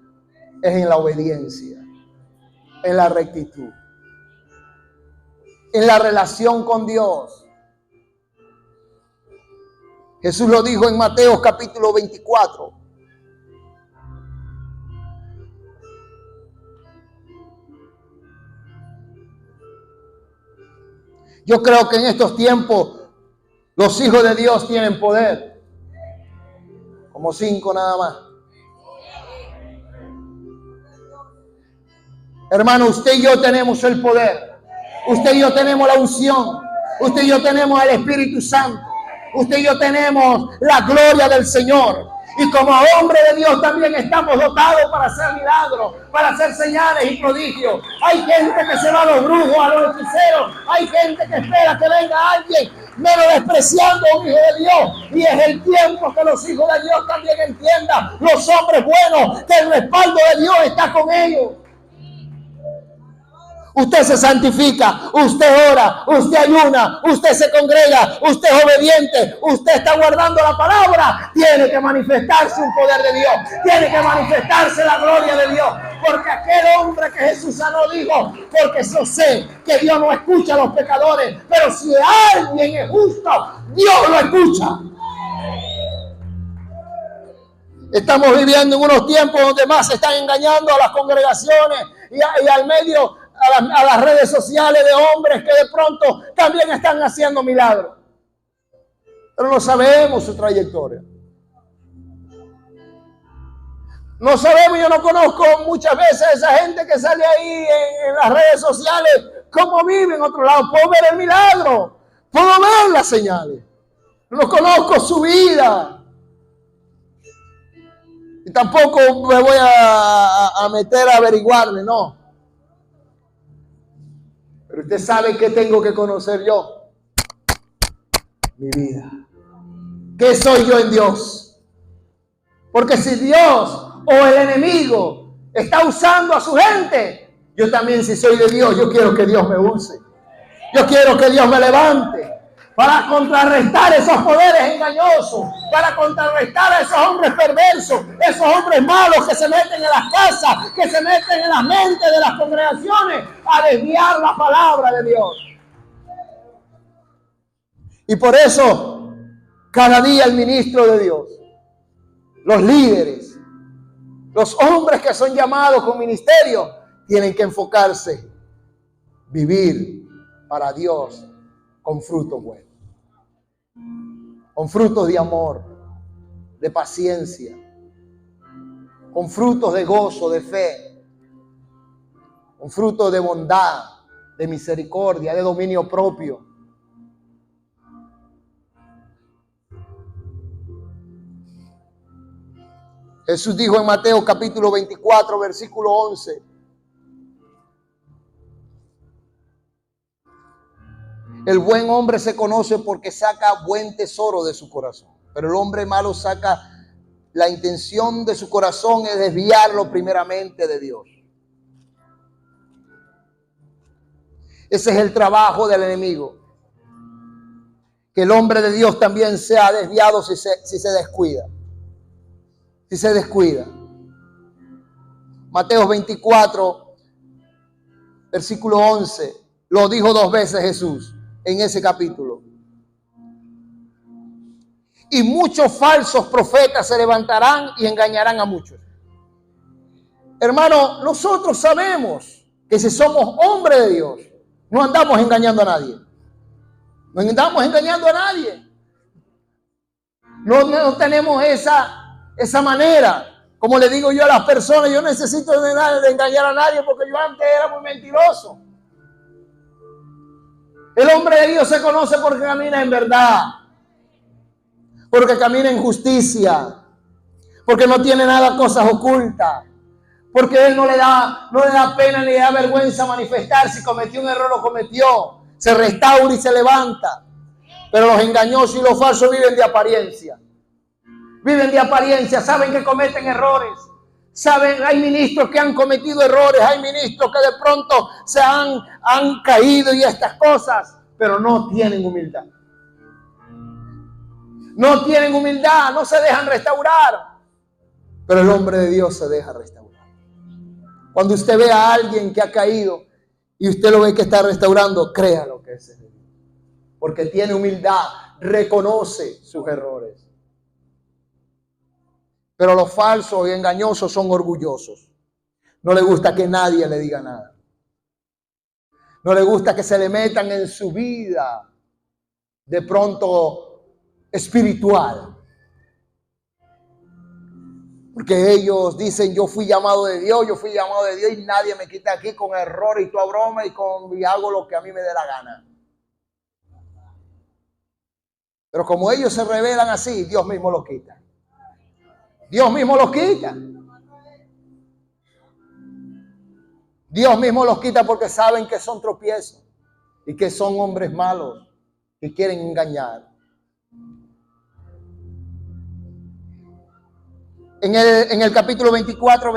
es en la obediencia, en la rectitud, en la relación con Dios. Jesús lo dijo en Mateo capítulo 24. Yo creo que en estos tiempos los hijos de Dios tienen poder. Como 5 nada más. Hermano, usted y yo tenemos el poder. Usted y yo tenemos la unción. Usted y yo tenemos el Espíritu Santo. Usted y yo tenemos la gloria del Señor. Y como hombre de Dios también estamos dotados para hacer milagros, para hacer señales y prodigios. Hay gente que se va a los brujos, a los hechiceros. Hay gente que espera que venga alguien menospreciando a un hijo de Dios. Y es el tiempo que los hijos de Dios también entiendan, los hombres buenos, que el respaldo de Dios está con ellos. Usted se santifica, usted ora, usted ayuna, usted se congrega, usted es obediente, usted está guardando la palabra. Tiene que manifestarse un poder de Dios, tiene que manifestarse la gloria de Dios. Porque aquel hombre que Jesús sanó dijo: porque yo sé que Dios no escucha a los pecadores, pero si alguien es justo, Dios lo escucha. Estamos viviendo en unos tiempos donde más se están engañando a las congregaciones y al medio, a las redes sociales, de hombres que de pronto también están haciendo milagros. Pero no sabemos su trayectoria. No sabemos, yo no conozco muchas veces a esa gente que sale ahí en las redes sociales cómo vive en otro lado, puedo ver el milagro, puedo ver las señales. No conozco su vida. Y tampoco me voy a meter a averiguarle, no. Pero usted sabe que tengo que conocer yo. Mi vida. ¿Qué soy yo en Dios? Porque si Dios o el enemigo está usando a su gente, yo también, si soy de Dios, yo quiero que Dios me use. Yo quiero que Dios me levante para contrarrestar esos poderes engañosos, para contrarrestar a esos hombres perversos, esos hombres malos que se meten en las casas, que se meten en las mentes de las congregaciones a desviar la palabra de Dios. Y por eso, cada día el ministro de Dios, los líderes, los hombres que son llamados con ministerio, tienen que enfocarse, vivir para Dios con frutos buenos, con frutos de amor, de paciencia, con frutos de gozo, de fe, con frutos de bondad, de misericordia, de dominio propio. Jesús dijo en Mateo capítulo 24, versículo 11. El buen hombre se conoce porque saca buen tesoro de su corazón. Pero el hombre malo saca, la intención de su corazón es desviarlo primeramente de Dios. Ese es el trabajo del enemigo. Que el hombre de Dios también sea desviado si se descuida. Si se descuida. Mateo 24, versículo 11. Lo dijo 2 veces Jesús en ese capítulo. Y muchos falsos profetas se levantarán y engañarán a muchos. Hermano, nosotros sabemos que si somos hombres de Dios, no andamos engañando a nadie. No andamos engañando a nadie. No tenemos esa manera. Como le digo yo a las personas, yo necesito de engañar a nadie porque yo antes era muy mentiroso. El hombre de Dios se conoce porque camina en verdad, porque camina en justicia, porque no tiene nada cosas ocultas, porque él no le da pena ni le da vergüenza manifestar. Si cometió un error, lo cometió, se restaura y se levanta. Pero los engañosos y los falsos viven de apariencia. Viven de apariencia, saben que cometen errores. Saben, hay ministros que han cometido errores, hay ministros que de pronto se han caído y estas cosas, pero no tienen humildad. No tienen humildad, no se dejan restaurar. Pero el hombre de Dios se deja restaurar. Cuando usted ve a alguien que ha caído y usted lo ve que está restaurando, créalo que es Dios. Porque tiene humildad, reconoce sus errores. Pero los falsos y engañosos son orgullosos. No les gusta que nadie le diga nada. No les gusta que se le metan en su vida de pronto espiritual. Porque ellos dicen, yo fui llamado de Dios y nadie me quita aquí con error y toda broma y hago lo que a mí me dé la gana. Pero como ellos se revelan así, Dios mismo los quita. Dios mismo los quita. Dios mismo los quita porque saben que son tropiezos y que son hombres malos que quieren engañar. En el capítulo 24,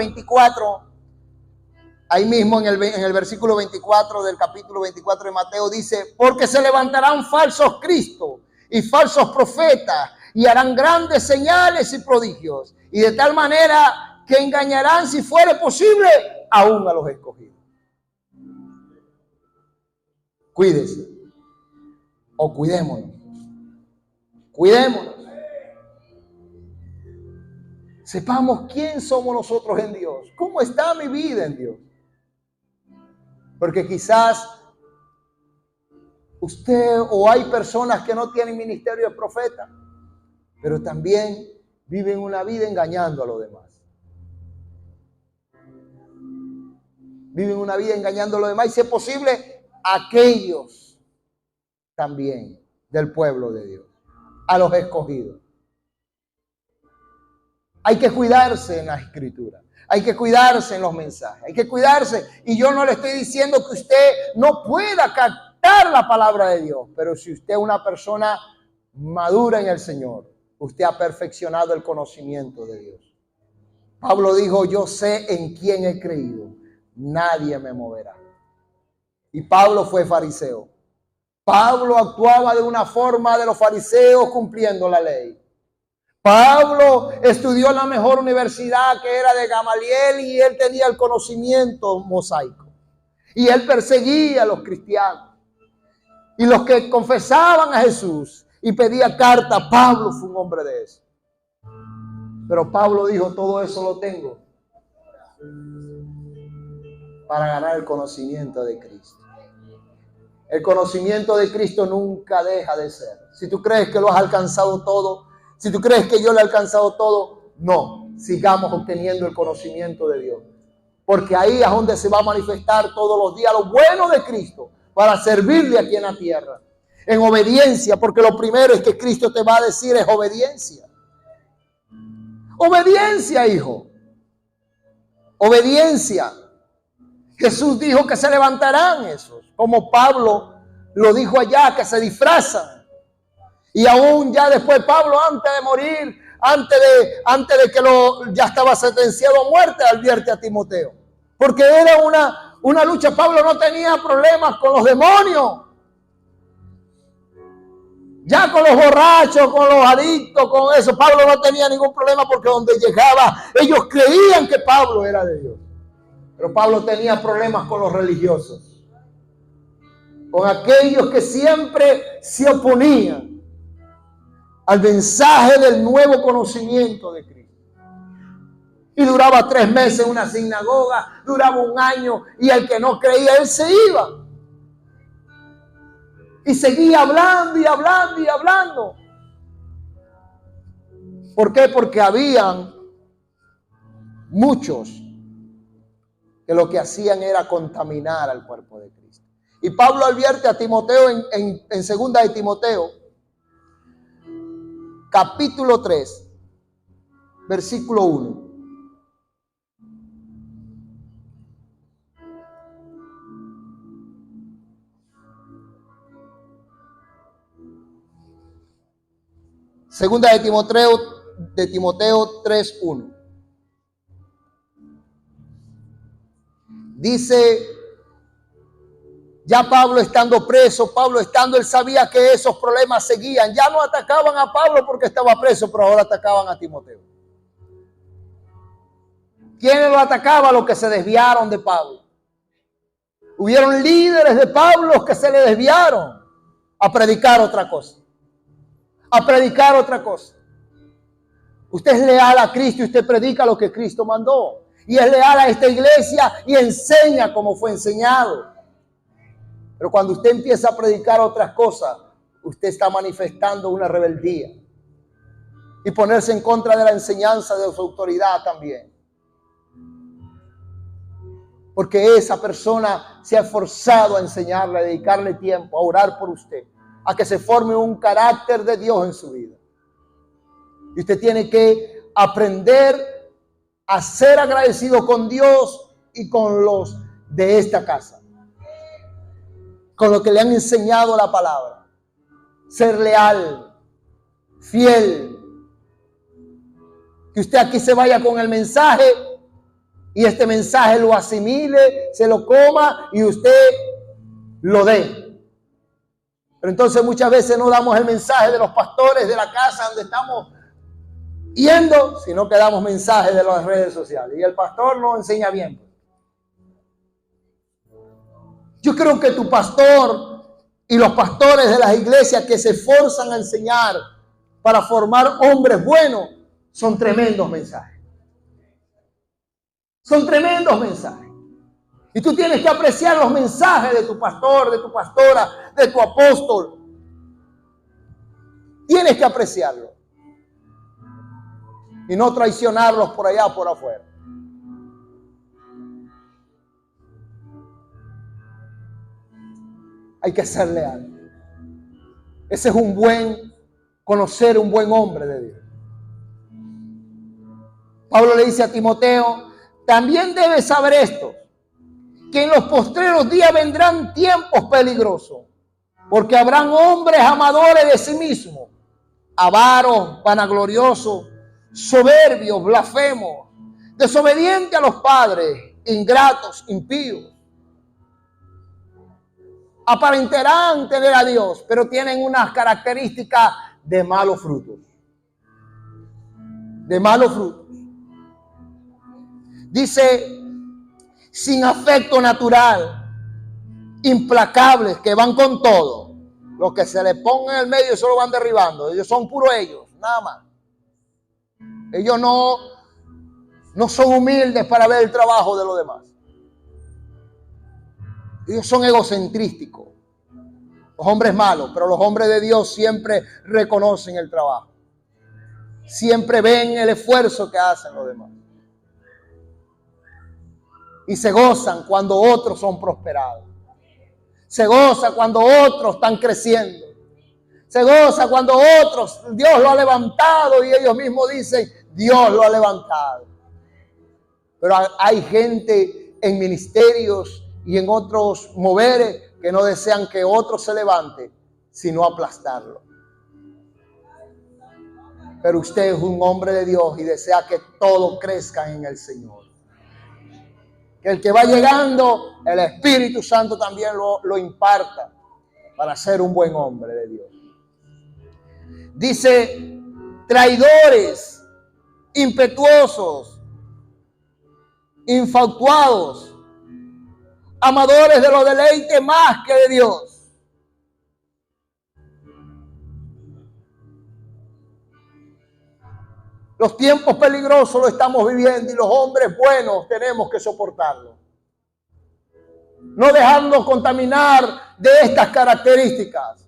ahí mismo en el versículo 24 del capítulo 24 de Mateo dice, porque se levantarán falsos cristos y falsos profetas y harán grandes señales y prodigios, y de tal manera que engañarán, si fuere posible, aún a los escogidos. Cuídese, o cuidémonos. Cuidémonos. Sepamos quién somos nosotros en Dios. ¿Cómo está mi vida en Dios? Porque quizás usted o hay personas que no tienen ministerio de profeta, pero también viven una vida engañando a los demás. Viven una vida engañando a los demás y si es posible, aquellos también del pueblo de Dios, a los escogidos. Hay que cuidarse en la escritura, hay que cuidarse en los mensajes, hay que cuidarse. Y yo no le estoy diciendo que usted no pueda captar la palabra de Dios, pero si usted es una persona madura en el Señor, usted ha perfeccionado el conocimiento de Dios. Pablo dijo, yo sé en quién he creído, nadie me moverá. Y Pablo fue fariseo. Pablo actuaba de una forma de los fariseos cumpliendo la ley. Pablo estudió en la mejor universidad, que era de Gamaliel, y él tenía el conocimiento mosaico. Y él perseguía a los cristianos. Y los que confesaban a Jesús y pedía carta, Pablo fue un hombre de eso. Pero Pablo dijo, todo eso lo tengo para ganar el conocimiento de Cristo. El conocimiento de Cristo nunca deja de ser. Si tú crees que lo has alcanzado todo, si tú crees que yo lo he alcanzado todo, no. Sigamos obteniendo el conocimiento de Dios. Porque ahí es donde se va a manifestar todos los días lo bueno de Cristo para servirle aquí en la tierra. En obediencia, porque lo primero es que Cristo te va a decir es obediencia. Obediencia, hijo. Obediencia. Jesús dijo que se levantarán esos, como Pablo lo dijo allá, que se disfrazan. Y aún ya después Pablo, antes de morir, antes de que ya estaba sentenciado a muerte, advierte a Timoteo. Porque era una lucha. Pablo no tenía problemas con los demonios. Ya con los borrachos, con los adictos, con eso, Pablo no tenía ningún problema, porque donde llegaba, ellos creían que Pablo era de Dios. Pero Pablo tenía problemas con los religiosos, con aquellos que siempre se oponían al mensaje del nuevo conocimiento de Cristo. Y duraba 3 meses en una sinagoga, duraba 1 año, y el que no creía, él se iba. Y seguía hablando y hablando y hablando. ¿Por qué? Porque habían muchos que lo que hacían era contaminar al cuerpo de Cristo. Y Pablo advierte a Timoteo en 2 de Timoteo, capítulo 3, versículo 1. Segunda de Timoteo 3:1. Dice, ya Pablo estando preso, él sabía que esos problemas seguían. Ya no atacaban a Pablo porque estaba preso, pero ahora atacaban a Timoteo. ¿Quiénes lo atacaban? Los que se desviaron de Pablo. Hubieron líderes de Pablo que se le desviaron a predicar otra cosa. A predicar otra cosa. Usted es leal a Cristo y usted predica lo que Cristo mandó. Y es leal a esta iglesia y enseña como fue enseñado. Pero cuando usted empieza a predicar otras cosas, usted está manifestando una rebeldía. Y ponerse en contra de la enseñanza de su autoridad también. Porque esa persona se ha esforzado a enseñarle, a dedicarle tiempo, a orar por usted, a que se forme un carácter de Dios en su vida. Y usted tiene que aprender a ser agradecido con Dios y con los de esta casa. Con lo que le han enseñado la palabra. Ser leal, fiel. Que usted aquí se vaya con el mensaje y este mensaje lo asimile, se lo coma y usted lo dé. Pero entonces muchas veces no damos el mensaje de los pastores de la casa donde estamos yendo, sino que damos mensajes de las redes sociales. Y el pastor no enseña bien. Yo creo que tu pastor y los pastores de las iglesias que se esforzan a enseñar para formar hombres buenos son tremendos mensajes. Son tremendos mensajes. Y tú tienes que apreciar los mensajes de tu pastor, de tu pastora, de tu apóstol. Tienes que apreciarlo. Y no traicionarlos por allá, por afuera. hay que ser leal. Ese es conocer un buen hombre de Dios. Pablo le dice a Timoteo, también debes saber esto, que en los postreros días vendrán tiempos peligrosos, porque habrán hombres amadores de sí mismos, avaros, vanagloriosos, soberbios, blasfemos, desobedientes a los padres, ingratos, impíos. Aparentarán tener a Dios, pero tienen unas características de malos frutos. De malos frutos. Dice, sin afecto natural, implacables, que van con todo. Los que se les pongan en el medio solo van derribando. Ellos son puros ellos, nada más. Ellos no son humildes para ver el trabajo de los demás. Ellos son egocentrísticos. Los hombres malos, pero los hombres de Dios siempre reconocen el trabajo. Siempre ven el esfuerzo que hacen los demás. Y se gozan cuando otros son prosperados. Se goza cuando otros están creciendo. Se goza cuando otros, Dios lo ha levantado y ellos mismos dicen, Dios lo ha levantado. Pero hay gente en ministerios y en otros moveres que no desean que otro se levante, sino aplastarlo. Pero usted es un hombre de Dios y desea que todos crezcan en el Señor. Que el que va llegando, el Espíritu Santo también lo imparta para ser un buen hombre de Dios. Dice, traidores, impetuosos, infatuados, amadores de los deleites más que de Dios. Los tiempos peligrosos lo estamos viviendo y los hombres buenos tenemos que soportarlo. No dejarnos contaminar de estas características,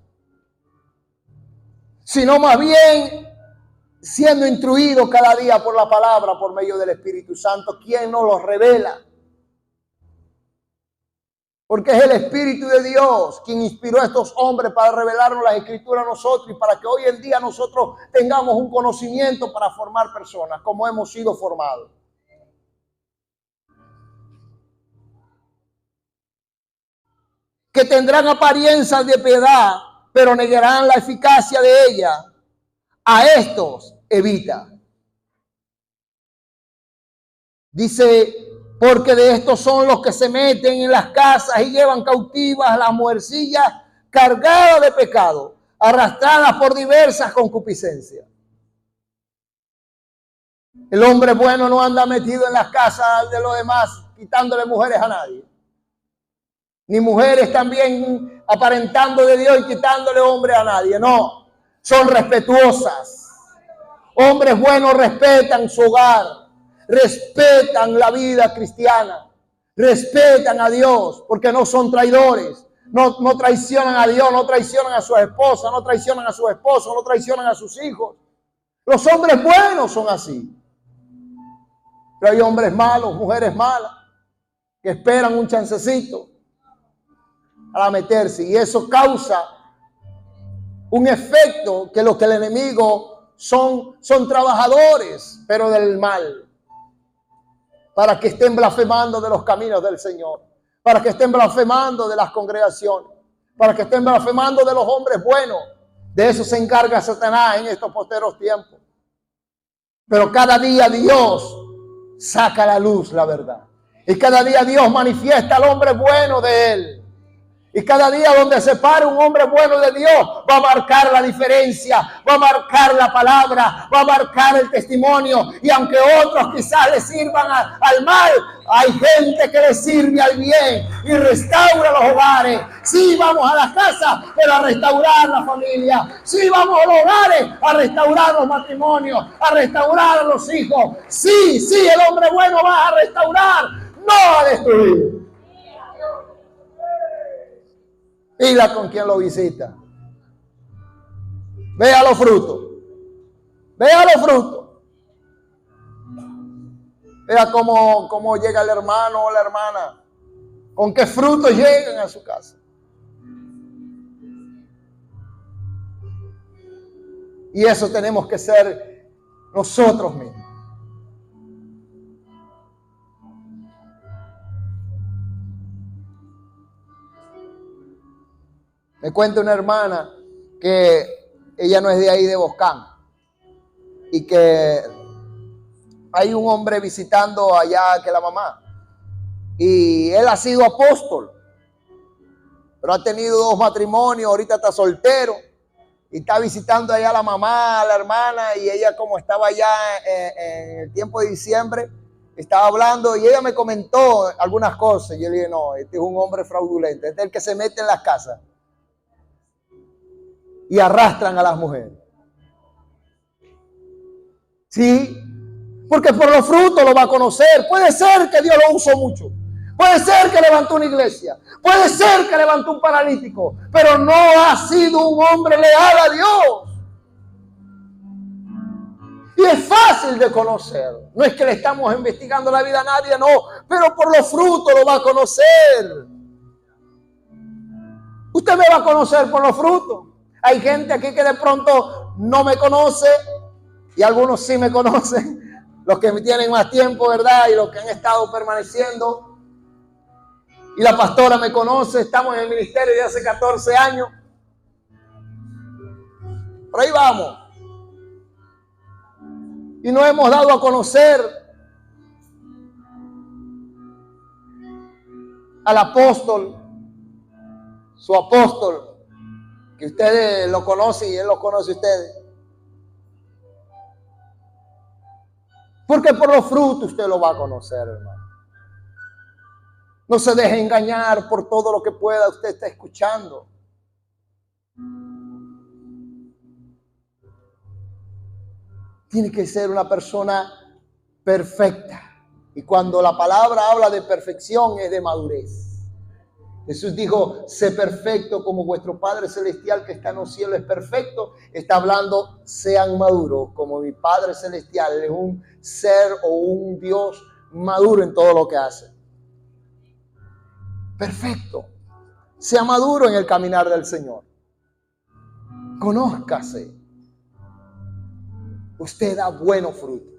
sino más bien siendo instruidos cada día por la palabra, por medio del Espíritu Santo, quien nos los revela. Porque es el Espíritu de Dios quien inspiró a estos hombres para revelarnos las Escrituras a nosotros y para que hoy en día nosotros tengamos un conocimiento para formar personas como hemos sido formados. Que tendrán apariencias de piedad, pero negarán la eficacia de ella. A estos evita. Dice, porque de estos son los que se meten en las casas y llevan cautivas las mujercillas cargadas de pecado, arrastradas por diversas concupiscencias. El hombre bueno no anda metido en las casas de los demás, quitándole mujeres a nadie. Ni mujeres también aparentando de Dios y quitándole hombres a nadie. No, son respetuosas. Hombres buenos respetan su hogar, respetan la vida cristiana, respetan a Dios, porque no son traidores. No traicionan a Dios, no traicionan a su esposa, no traicionan a su esposo, no traicionan a sus hijos. Los hombres buenos son así. Pero hay hombres malos, mujeres malas, que esperan un chancecito para meterse. Y eso causa un efecto que los que el enemigo son trabajadores, pero del mal. Para que estén blasfemando de los caminos del Señor. Para que estén blasfemando de las congregaciones. Para que estén blasfemando de los hombres buenos. De eso se encarga Satanás en estos posteros tiempos. Pero cada día Dios saca a la luz la verdad. Y cada día Dios manifiesta al hombre bueno de Él. Y cada día donde se pare un hombre bueno de Dios, va a marcar la diferencia, va a marcar la palabra, va a marcar el testimonio. Y aunque otros quizás le sirvan al mal, hay gente que le sirve al bien y restaura los hogares. Sí, vamos a las casas, pero a restaurar la familia. Sí, vamos a los hogares, a restaurar los matrimonios, a restaurar a los hijos. Sí, el hombre bueno va a restaurar, no a destruir. Pila con quien lo visita. Vea los frutos. Vea los frutos. Vea cómo llega el hermano o la hermana. Con qué frutos llegan a su casa. Y eso tenemos que ser nosotros mismos. Me cuenta una hermana que ella no es de ahí, de Boscán, y que hay un hombre visitando allá que la mamá, y él ha sido apóstol, pero ha tenido 2 matrimonios, ahorita está soltero, y está visitando allá a la mamá, a la hermana, y ella, como estaba allá en el tiempo de diciembre, estaba hablando, y ella me comentó algunas cosas, y yo le dije, no, este es un hombre fraudulento, este es el que se mete en las casas y arrastran a las mujeres. Sí, porque por los frutos lo va a conocer. Puede ser que Dios lo usó mucho, puede ser que levantó una iglesia, puede ser que levantó un paralítico, pero no ha sido un hombre leal a Dios. Y es fácil de conocer. No es que le estamos investigando la vida a nadie, no, pero por los frutos lo va a conocer. Usted me va a conocer por los frutos. Hay gente aquí que de pronto no me conoce, y algunos sí me conocen, los que tienen más tiempo, ¿verdad? Y los que han estado permaneciendo. Y la pastora me conoce, estamos en el ministerio de hace 14 años. Por ahí vamos. Y nos hemos dado a conocer al apóstol, su apóstol, que ustedes lo conocen y él los conoce a ustedes. Porque por los frutos usted lo va a conocer, hermano. No se deje engañar por todo lo que pueda usted está escuchando. Tiene que ser una persona perfecta. Y cuando la palabra habla de perfección, es de madurez. Jesús dijo, sé perfecto como vuestro Padre Celestial que está en los cielos es perfecto. Está hablando, sean maduros como mi Padre Celestial es un ser o un Dios maduro en todo lo que hace. Perfecto. Sea maduro en el caminar del Señor. Conózcase. Usted da buenos frutos.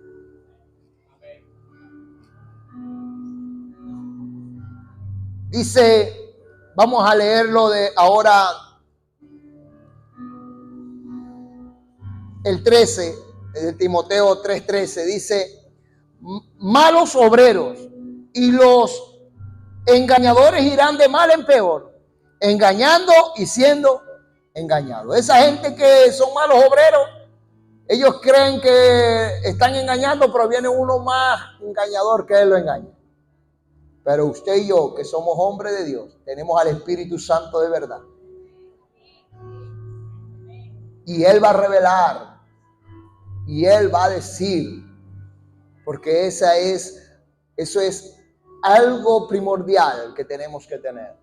Dice, vamos a leerlo de ahora, el 13, de Timoteo 3:13, dice, malos obreros y los engañadores irán de mal en peor, engañando y siendo engañados. Esa gente que son malos obreros, ellos creen que están engañando, pero viene uno más engañador que él lo engaña. Pero usted y yo, que somos hombres de Dios, tenemos al Espíritu Santo de verdad. Y Él va a revelar. Y Él va a decir. Porque eso es algo primordial que tenemos que tener.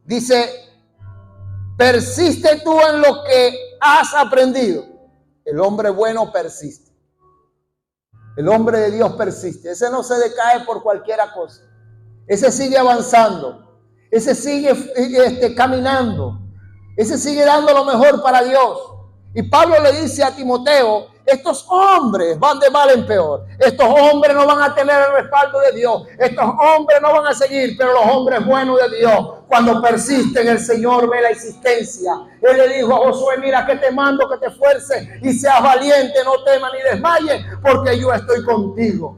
Dice, persiste tú en lo que has aprendido. El hombre bueno persiste. El hombre de Dios persiste. Ese no se decae por cualquier cosa. Ese sigue avanzando. Ese sigue caminando. Ese sigue dando lo mejor para Dios. Y Pablo le dice a Timoteo, estos hombres van de mal en peor. Estos hombres no van a tener el respaldo de Dios. Estos hombres no van a seguir, pero los hombres buenos de Dios, cuando persisten, el Señor ve la existencia. Él le dijo a Josué, mira que te mando que te esfuerces y seas valiente, no temas ni desmayes, porque yo estoy contigo.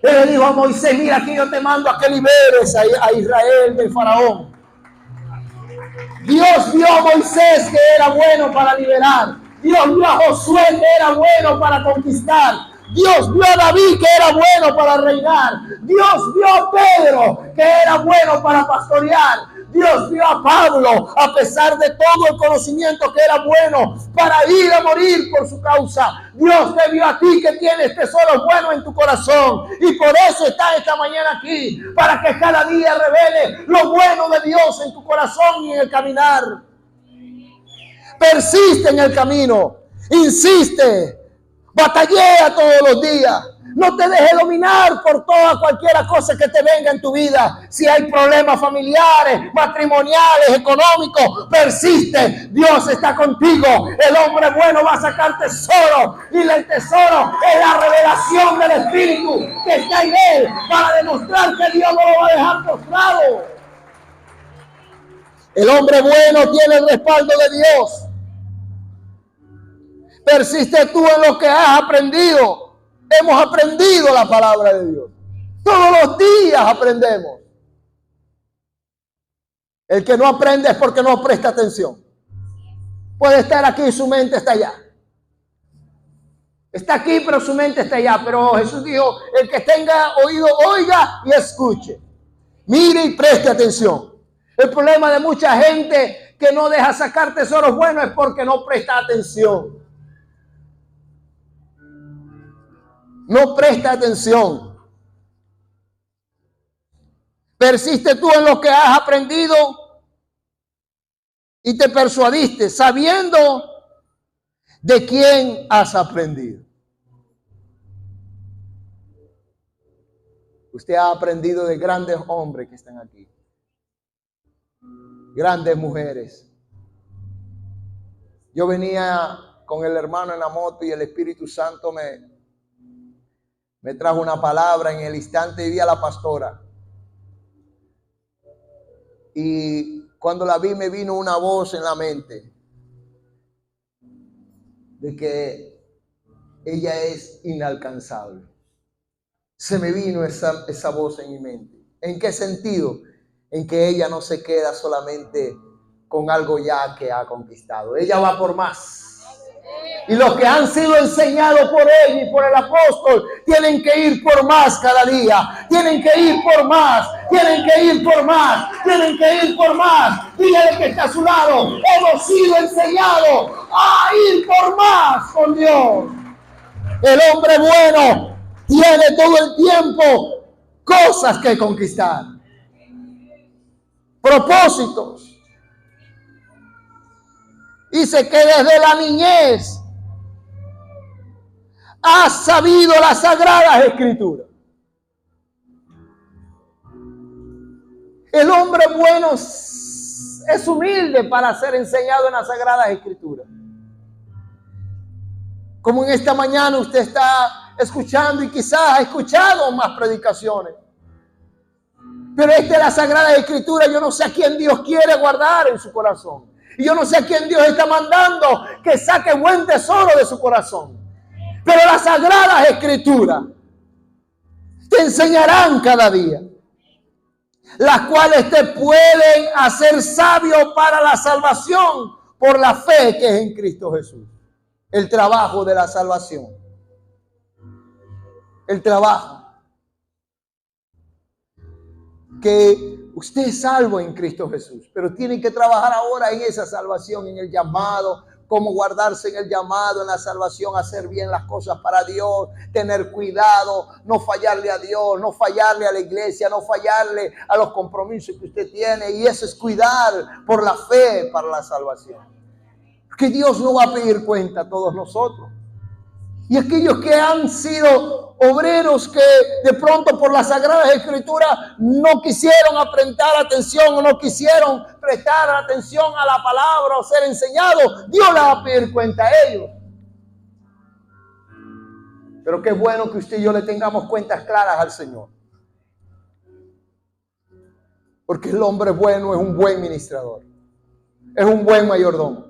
Él le dijo a Moisés, mira que yo te mando a que liberes a Israel del faraón. Dios vio a Moisés que era bueno para liberar. Dios vio a Josué que era bueno para conquistar. Dios vio a David que era bueno para reinar. Dios vio a Pedro que era bueno para pastorear. Dios vio a Pablo, a pesar de todo el conocimiento, que era bueno para ir a morir por su causa. Dios te vio a ti que tienes tesoros buenos en tu corazón. Y por eso está esta mañana aquí, para que cada día revele lo bueno de Dios en tu corazón y en el caminar. Persiste en el camino, insiste, Batallea todos los días. No te dejes dominar por toda cualquiera cosa que te venga en tu vida. Si hay problemas familiares, matrimoniales, económicos, persiste. Dios está contigo. El hombre bueno va a sacar tesoro. Y el tesoro es la revelación del Espíritu que está en él para demostrar que Dios no lo va a dejar postrado. El hombre bueno tiene el respaldo de Dios. Persiste tú en lo que has aprendido. Hemos aprendido la palabra de Dios. Todos los días aprendemos. El que no aprende es porque no presta atención. Puede estar aquí y su mente está allá. Está aquí, pero su mente está allá. Pero Jesús dijo, el que tenga oído, oiga y escuche. Mire y preste atención. El problema de mucha gente que no deja sacar tesoros buenos es porque no presta atención. No presta atención. Persiste tú en lo que has aprendido y te persuadiste, sabiendo de quién has aprendido. Usted ha aprendido de grandes hombres que están aquí. Grandes mujeres. Yo venía con el hermano en la moto y el Espíritu Santo me trajo una palabra. En el instante vi a la pastora. Y cuando la vi me vino una voz en la mente de que ella es inalcanzable. Se me vino esa voz en mi mente. ¿En qué sentido? En que ella no se queda solamente con algo ya que ha conquistado. Ella va por más. Y los que han sido enseñados por ella y por el apóstol tienen que ir por más cada día. Tienen que ir por más. Tienen que ir por más. Tienen que ir por más. Dígale que está a su lado. Hemos sido enseñados a ir por más con Dios. El hombre bueno tiene todo el tiempo cosas que conquistar. Propósitos. Dice que desde la niñez has sabido las sagradas escrituras. El hombre bueno es humilde para ser enseñado en las sagradas escrituras. Como en esta mañana usted está escuchando y quizás ha escuchado más predicaciones. Pero esta es la Sagrada Escritura. Yo no sé a quién Dios quiere guardar en su corazón. Y yo no sé a quién Dios está mandando que saque buen tesoro de su corazón. Pero las Sagradas Escrituras te enseñarán cada día. Las cuales te pueden hacer sabio para la salvación por la fe que es en Cristo Jesús. El trabajo de la salvación. El trabajo. Que usted es salvo en Cristo Jesús, pero tiene que trabajar ahora en esa salvación, en el llamado, cómo guardarse en el llamado, en la salvación, hacer bien las cosas para Dios, tener cuidado, no fallarle a Dios, no fallarle a la iglesia, no fallarle a los compromisos que usted tiene, y eso es cuidar por la fe para la salvación. Que Dios no va a pedir cuenta a todos nosotros. Y aquellos que han sido obreros que de pronto por las Sagradas Escrituras no quisieron prestar atención o no quisieron prestar atención a la palabra o ser enseñados, Dios le va a pedir cuenta a ellos. Pero qué bueno que usted y yo le tengamos cuentas claras al Señor. Porque el hombre bueno es un buen ministrador, es un buen mayordomo.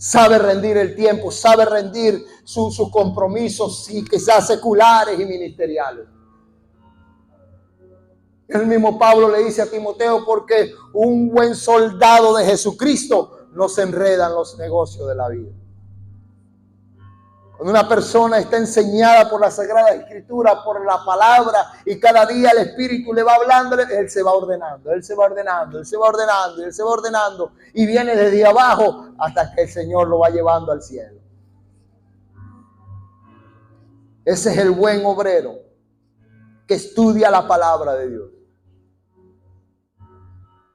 Sabe rendir el tiempo, sabe rendir sus compromisos, y quizás seculares y ministeriales. El mismo Pablo le dice a Timoteo, porque un buen soldado de Jesucristo no se enreda en los negocios de la vida. Cuando una persona está enseñada por la Sagrada Escritura, por la palabra, y cada día el Espíritu le va hablando, él se va ordenando, él se va ordenando, él se va ordenando, él se va ordenando, y viene desde abajo hasta que el Señor lo va llevando al cielo. Ese es el buen obrero que estudia la palabra de Dios.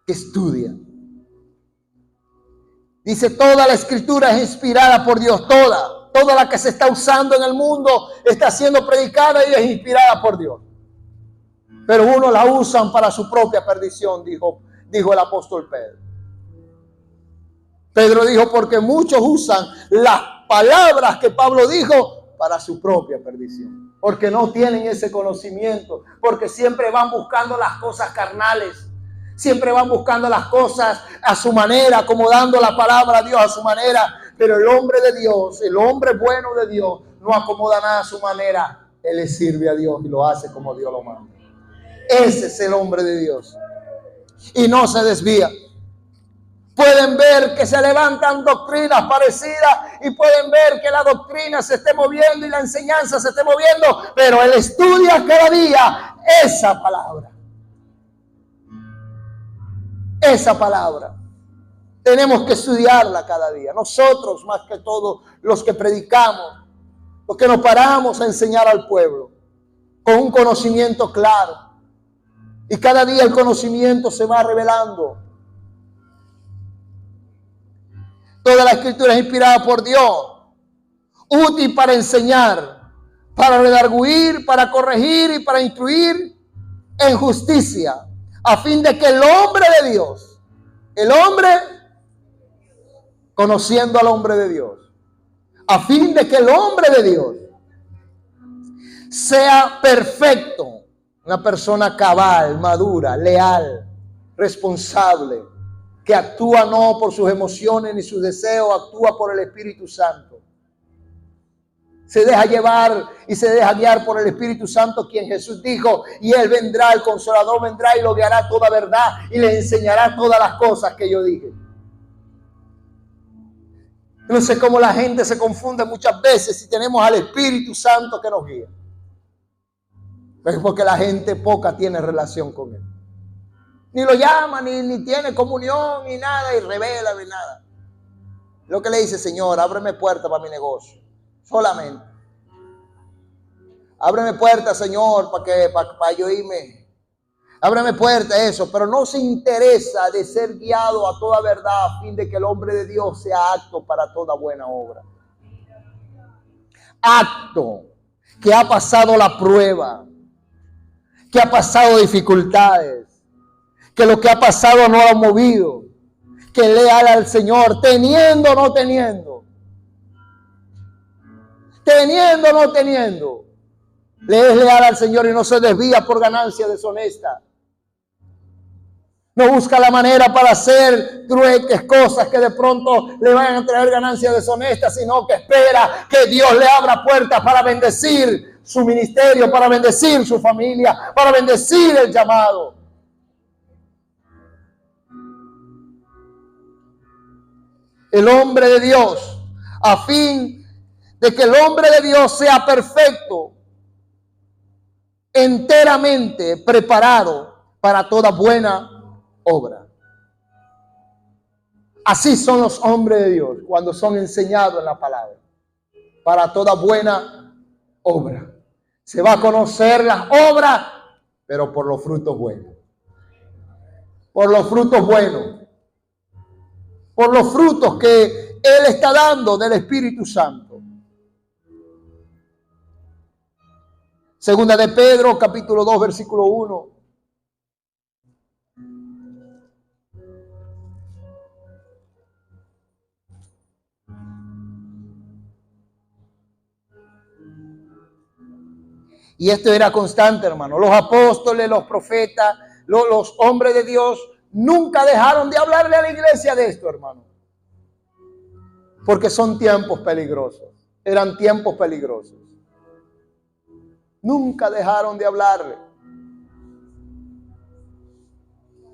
Que estudia. Dice, toda la Escritura es inspirada por Dios, toda. toda la que se está usando en el mundo está siendo predicada y es inspirada por Dios. Pero unos la usan para su propia perdición, dijo el apóstol Pedro. Pedro dijo, porque muchos usan las palabras que Pablo dijo para su propia perdición. Porque no tienen ese conocimiento, porque siempre van buscando las cosas carnales. Siempre van buscando las cosas a su manera, acomodando la palabra de Dios a su manera. Pero el hombre de Dios, el hombre bueno de Dios, no acomoda nada a su manera. Él le sirve a Dios y lo hace como Dios lo manda. Ese es el hombre de Dios. Y no se desvía. Pueden ver que se levantan doctrinas parecidas y pueden ver que la doctrina se esté moviendo y la enseñanza se esté moviendo, pero él estudia cada día esa palabra. Esa palabra. Tenemos que estudiarla cada día. Nosotros, más que todos los que predicamos, los que nos paramos a enseñar al pueblo, con un conocimiento claro. Y cada día el conocimiento se va revelando. Toda la escritura es inspirada por Dios, útil para enseñar, para redarguir, para corregir y para instruir en justicia, a fin de que el hombre de Dios, el hombre conociendo al hombre de Dios, a fin de que el hombre de Dios sea perfecto, una persona cabal, madura, leal, responsable, que actúa no por sus emociones ni sus deseos, actúa por el Espíritu Santo. Se deja llevar y se deja guiar por el Espíritu Santo, quien Jesús dijo, y Él vendrá, el Consolador vendrá y lo guiará a toda verdad y le enseñará todas las cosas que yo dije. No sé cómo la gente se confunde muchas veces si tenemos al Espíritu Santo que nos guía. Es porque la gente poca tiene relación con Él. Ni lo llama, ni tiene comunión, ni nada, y revela, ni nada. Lo que le dice, Señor, ábreme puerta para mi negocio. Solamente. Ábreme puerta, Señor, para yo irme. Ábreme puerta, eso. Pero no se interesa de ser guiado a toda verdad a fin de que el hombre de Dios sea apto para toda buena obra. Apto, que ha pasado la prueba, que ha pasado dificultades, que lo que ha pasado no lo ha movido, que leal al Señor, teniendo o no teniendo, teniendo o no teniendo, le es leal al Señor y no se desvía por ganancia deshonesta. No busca la manera para hacer trueques, cosas que de pronto le vayan a traer ganancias deshonestas, sino que espera que Dios le abra puertas para bendecir su ministerio, para bendecir su familia, para bendecir el llamado. El hombre de Dios, a fin de que el hombre de Dios sea perfecto, enteramente preparado para toda buena obra. Así son los hombres de Dios cuando son enseñados en la palabra, para toda buena obra. Se va a conocer las obras, pero por los frutos buenos. Por los frutos buenos. Por los frutos que Él está dando del Espíritu Santo. Segunda de Pedro, capítulo 2, versículo 1. Y esto era constante, hermano. Los apóstoles, los profetas, los hombres de Dios nunca dejaron de hablarle a la iglesia de esto, hermano. Porque son tiempos peligrosos. Eran tiempos peligrosos. Nunca dejaron de hablarle.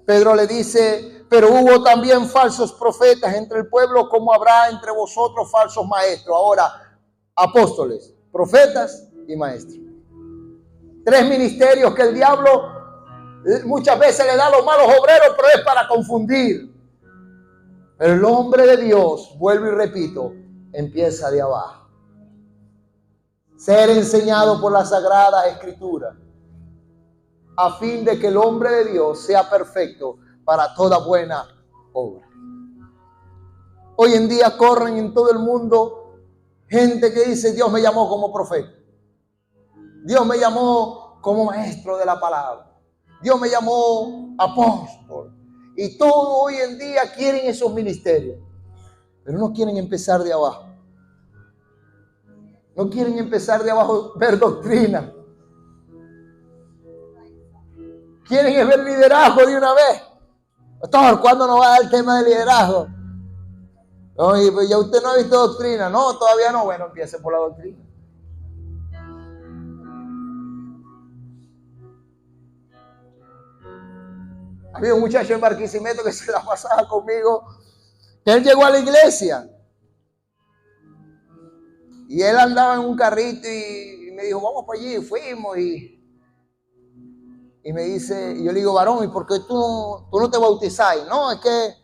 Pedro le dice, pero hubo también falsos profetas entre el pueblo, como habrá entre vosotros falsos maestros. Ahora, apóstoles, profetas y maestros. 3 ministerios que el diablo muchas veces le da a los malos obreros, pero es para confundir. Pero el hombre de Dios, vuelvo y repito, empieza de abajo. Ser enseñado por la Sagrada Escritura, a fin de que el hombre de Dios sea perfecto para toda buena obra. Hoy en día corren en todo el mundo Gente que dice, Dios me llamó como profeta. Dios me llamó como maestro de la palabra. Dios me llamó apóstol. Y todos hoy en día quieren esos ministerios. Pero no quieren empezar de abajo. No quieren empezar de abajo, ver doctrina. Quieren ver liderazgo de una vez. Pastor, ¿cuándo nos va a dar el tema de liderazgo? Oye, pues ya usted no ha visto doctrina. No, todavía no. Bueno, empiece por la doctrina. Había un muchacho en Barquisimeto que se la pasaba conmigo. Él llegó a la iglesia. Y él andaba en un carrito y me dijo, vamos para allí. Fuimos y me dice, y yo le digo, varón, ¿y por qué tú no te bautizáis? No, es que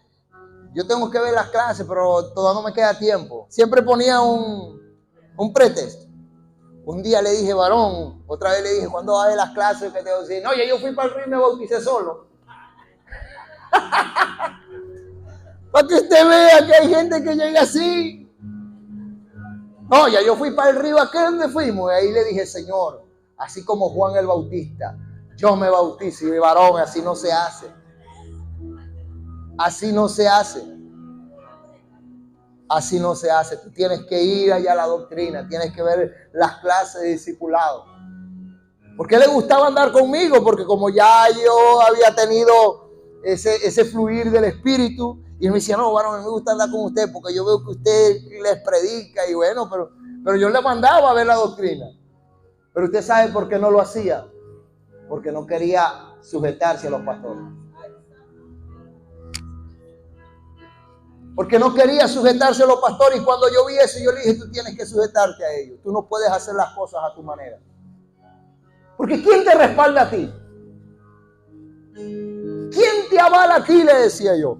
yo tengo que ver las clases, pero todavía no me queda tiempo. Siempre ponía un pretexto. Un día le dije, varón, otra vez le dije, ¿cuándo va a ver las clases? Que te voy a decir, no, ya yo fui para el río y me bauticé solo. Para que usted vea que hay gente que llega así. No, ya yo fui para el río aquel donde fuimos. Y ahí le dije, Señor, así como Juan el Bautista, yo me bautizo. Y varón, así no se hace. Así no se hace. Así no se hace. Tú tienes que ir allá a la doctrina. Tienes que ver las clases de discipulado. ¿Por qué le gustaba andar conmigo? Porque como ya yo había tenido ese fluir del Espíritu. Y él me decía, no, varón, me gusta andar con usted porque yo veo que usted les predica. Y bueno, pero yo le mandaba a ver la doctrina. Pero usted sabe por qué no lo hacía. Porque no quería sujetarse a los pastores. Porque no quería sujetarse a los pastores. Y cuando yo vi eso, yo le dije, tú tienes que sujetarte a ellos. Tú no puedes hacer las cosas a tu manera. Porque ¿quién te respalda a ti? ¿Quién te avala a ti? Le decía yo.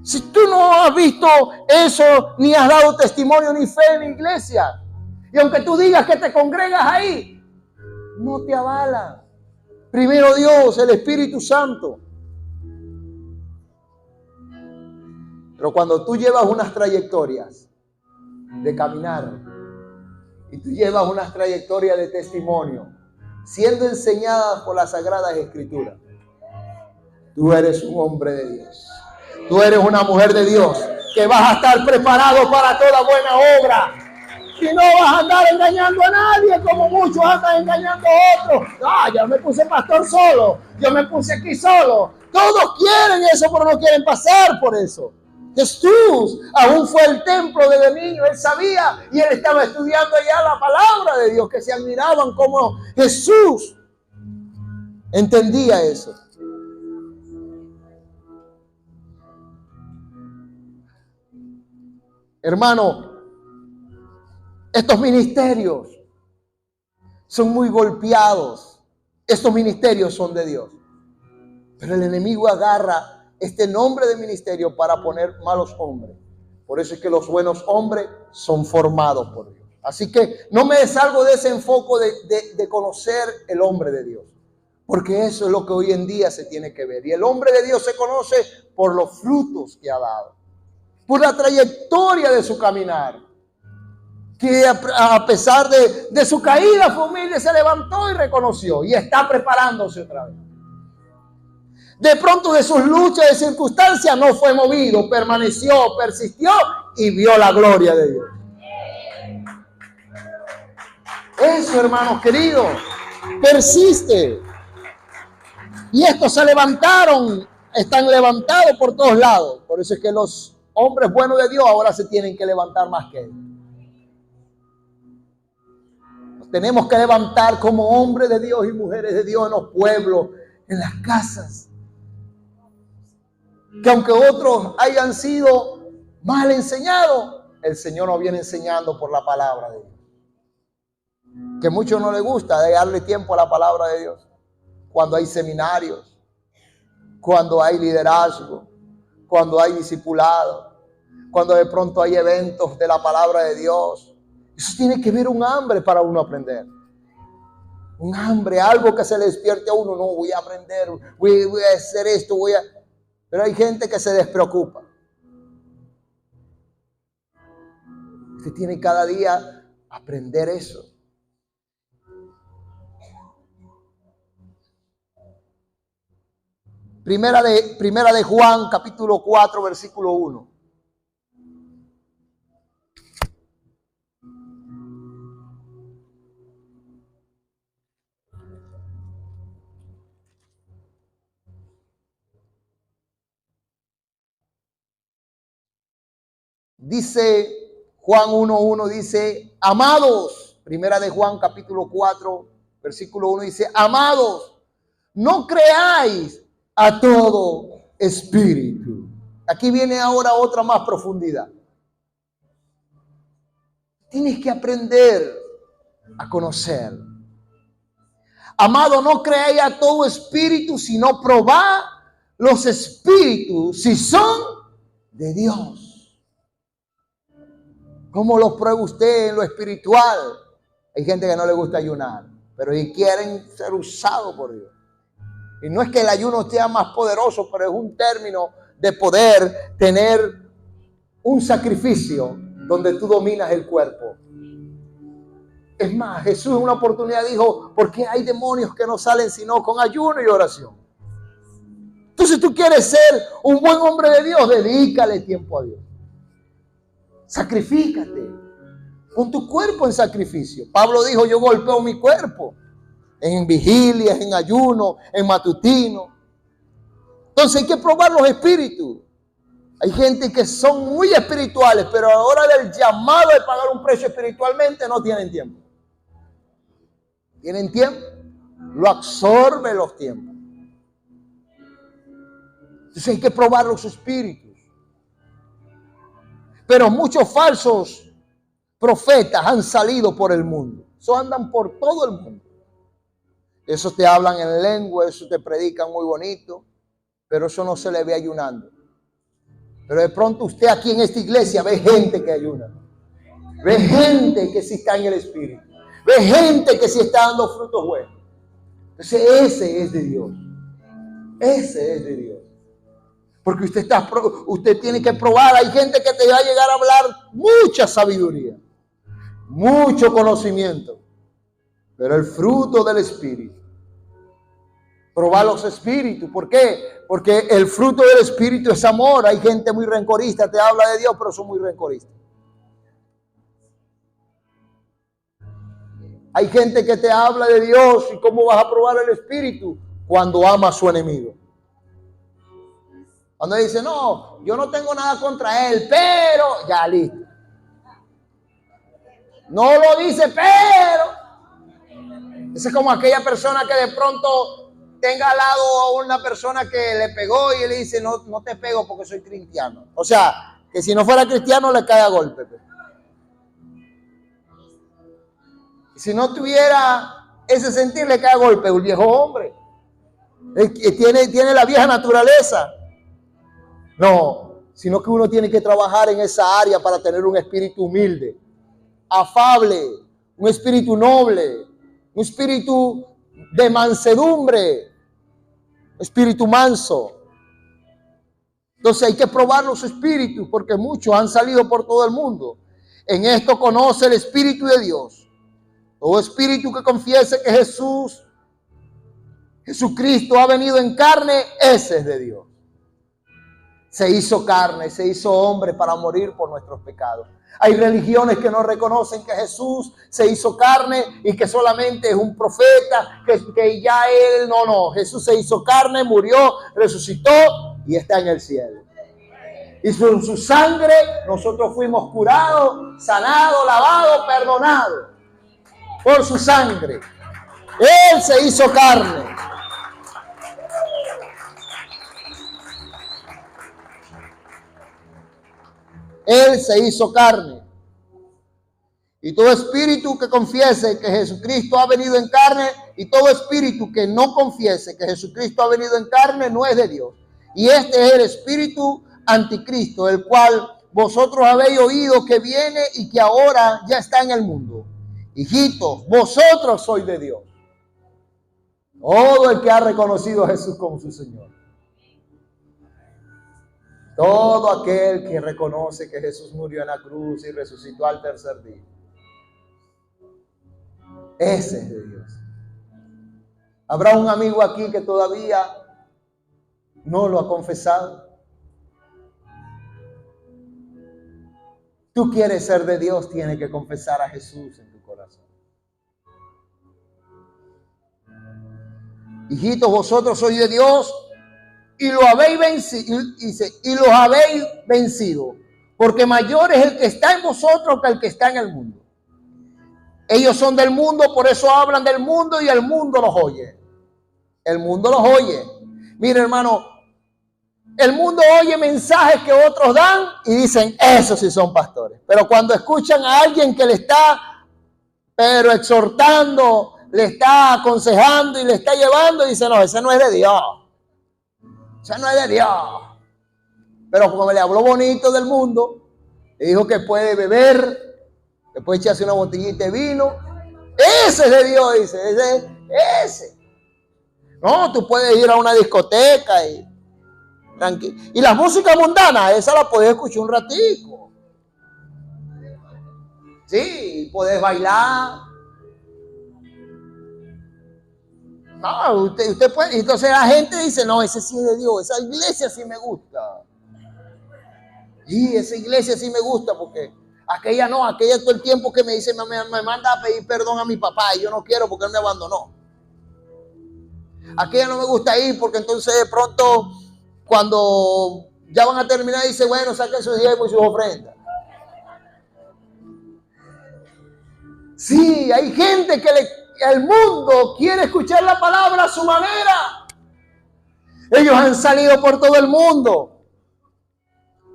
Si tú no has visto eso, ni has dado testimonio ni fe en la iglesia. Y aunque tú digas que te congregas ahí, no te avala. Primero Dios, el Espíritu Santo. Pero cuando tú llevas unas trayectorias de caminar y tú llevas unas trayectorias de testimonio, siendo enseñadas por las Sagradas Escrituras, tú eres un hombre de Dios. Tú eres una mujer de Dios que vas a estar preparado para toda buena obra. Y no vas a andar engañando a nadie como muchos andan engañando a otros. Ah, yo me puse pastor solo. Yo me puse aquí solo. Todos quieren eso, pero no quieren pasar por eso. Jesús aún fue al templo desde niño. Él sabía y él estaba estudiando allá la palabra de Dios, que se admiraban como Jesús entendía eso. Hermano, estos ministerios son muy golpeados. Estos ministerios son de Dios. Pero el enemigo agarra este nombre de ministerio para poner malos hombres. Por eso es que los buenos hombres son formados por Dios. Así que no me salgo de ese enfoque de conocer el hombre de Dios. Porque eso es lo que hoy en día se tiene que ver. Y el hombre de Dios se conoce por los frutos que ha dado. Por la trayectoria de su caminar, que a pesar de su caída fue humilde, se levantó y reconoció y está preparándose otra vez. De pronto de sus luchas, de circunstancias, no fue movido, permaneció, persistió y vio la gloria de Dios. Eso, hermanos queridos, persiste. Y estos se levantaron, están levantados por todos lados. Por eso es que los hombres buenos de Dios ahora se tienen que levantar más que él. Nos tenemos que levantar como hombres de Dios y mujeres de Dios en los pueblos, en las casas. Que aunque otros hayan sido mal enseñados, el Señor nos viene enseñando por la palabra de Dios. Que a muchos no les gusta darle tiempo a la palabra de Dios. Cuando hay seminarios, cuando hay liderazgo, cuando hay discipulado, cuando de pronto hay eventos de la palabra de Dios. Eso tiene que ver un hambre para uno aprender. Un hambre, algo que se le despierte a uno. No, voy a aprender, voy a hacer esto, Pero hay gente que se despreocupa. Usted tiene cada día aprender eso. Primera de Juan, capítulo 4, versículo 1. Dice Juan 1:1, dice, amados, primera de Juan capítulo 4, versículo 1, dice, amados, no creáis a todo espíritu. Aquí viene ahora otra más profundidad. Tienes que aprender a conocer. Amado, no creáis a todo espíritu, sino probad los espíritus si son de Dios. ¿Cómo los prueba usted en lo espiritual? Hay gente que no le gusta ayunar, pero quieren ser usados por Dios. Y no es que el ayuno sea más poderoso, pero es un término de poder tener un sacrificio donde tú dominas el cuerpo. Es más, Jesús en una oportunidad dijo, ¿por qué hay demonios que no salen sino con ayuno y oración? Entonces tú quieres ser un buen hombre de Dios, dedícale tiempo a Dios. Sacrifícate. Pon tu cuerpo en sacrificio. Pablo dijo, yo golpeo mi cuerpo. En vigilias, en ayuno, en matutino. Entonces hay que probar los espíritus. Hay gente que son muy espirituales, pero a la hora del llamado de pagar un precio espiritualmente no tienen tiempo. ¿Tienen tiempo? Lo absorbe los tiempos. Entonces hay que probar los espíritus. Pero muchos falsos profetas han salido por el mundo. Eso andan por todo el mundo. Eso te hablan en lengua, eso te predican muy bonito, pero eso no se le ve ayunando. Pero de pronto usted aquí en esta iglesia ve gente que ayuna. Ve gente que sí está en el espíritu. Ve gente que sí está dando frutos buenos. Entonces ese es de Dios. Ese es de Dios. Porque usted tiene que probar. Hay gente que te va a llegar a hablar mucha sabiduría, mucho conocimiento, pero el fruto del Espíritu. Probar los espíritus. ¿Por qué? Porque el fruto del Espíritu es amor. Hay gente muy rencorista, te habla de Dios, pero son muy rencoristas. Hay gente que te habla de Dios y cómo vas a probar el Espíritu cuando ama a su enemigo. Cuando dice, no, yo no tengo nada contra él, pero, ya listo. No lo dice, pero. Esa es como aquella persona que de pronto tenga al lado a una persona que le pegó y él le dice, no te pego porque soy cristiano. O sea, que si no fuera cristiano le cae a golpe. Si no tuviera ese sentir, le cae a golpe un viejo hombre. Tiene la vieja naturaleza. No, sino que uno tiene que trabajar en esa área para tener un espíritu humilde, afable, un espíritu noble, un espíritu de mansedumbre, espíritu manso. Entonces hay que probar los espíritus porque muchos han salido por todo el mundo. En esto conoce el Espíritu de Dios. Todo espíritu que confiese que Jesucristo ha venido en carne, ese es de Dios. Se hizo carne, se hizo hombre para morir por nuestros pecados. Hay religiones que no reconocen que Jesús se hizo carne y que solamente es un profeta, que ya él, no. Jesús se hizo carne, murió, resucitó y está en el cielo. Y por su sangre nosotros fuimos curados, sanados, lavados, perdonados. Por su sangre. Él se hizo carne. Él se hizo carne. Y todo espíritu que confiese que Jesucristo ha venido en carne, y todo espíritu que no confiese que Jesucristo ha venido en carne, no es de Dios. Y este es el espíritu anticristo, el cual vosotros habéis oído que viene y que ahora ya está en el mundo. Hijitos, vosotros sois de Dios. Todo el que ha reconocido a Jesús como su Señor. Todo aquel que reconoce que Jesús murió en la cruz y resucitó al tercer día. Ese es de Dios. ¿Habrá un amigo aquí que todavía no lo ha confesado? Tú quieres ser de Dios, tienes que confesar a Jesús en tu corazón. Hijitos, vosotros sois de Dios y lo habéis vencido, y los habéis vencido, porque mayor es el que está en vosotros que el que está en el mundo. Ellos son del mundo, por eso hablan del mundo y el mundo los oye. El mundo los oye. Mire, hermano, el mundo oye mensajes que otros dan y dicen, esos sí son pastores. Pero cuando escuchan a alguien que le está, exhortando, le está aconsejando y le está llevando, dicen, no, ese no es de Dios. Ese no es de Dios. Pero como le habló bonito del mundo, le dijo que puede beber, que puede echarse una botellita de vino, ese es de Dios, dice, ese. No, tú puedes ir a una discoteca y tranquilo. Y la música mundana, esa la podés escuchar un ratico. Sí, podés bailar. No, usted puede. Entonces la gente dice, no, ese sí es de Dios, esa iglesia sí me gusta. Y esa iglesia sí me gusta porque aquella no, aquella todo el tiempo que me dice, me manda a pedir perdón a mi papá y yo no quiero porque él me abandonó. Aquella no me gusta ir porque entonces de pronto cuando ya van a terminar dice, bueno, saquen sus diezmos y sus ofrendas. Sí, hay gente que el mundo quiere escuchar la palabra a su manera. Ellos han salido por todo el mundo.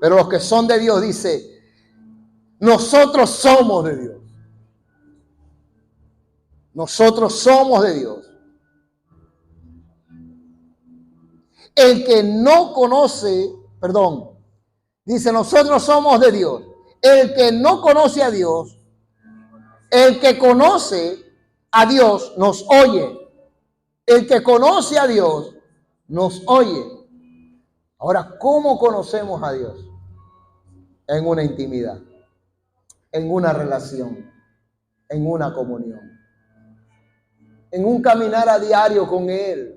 Pero los que son de Dios, dice, nosotros somos de Dios. Nosotros somos de Dios. El que no conoce, dice, nosotros somos de Dios. El que no conoce a Dios, el que conoce a Dios nos oye. El que conoce a Dios nos oye. Ahora, ¿cómo conocemos a Dios? En una intimidad, en una relación, en una comunión, en un caminar a diario con Él.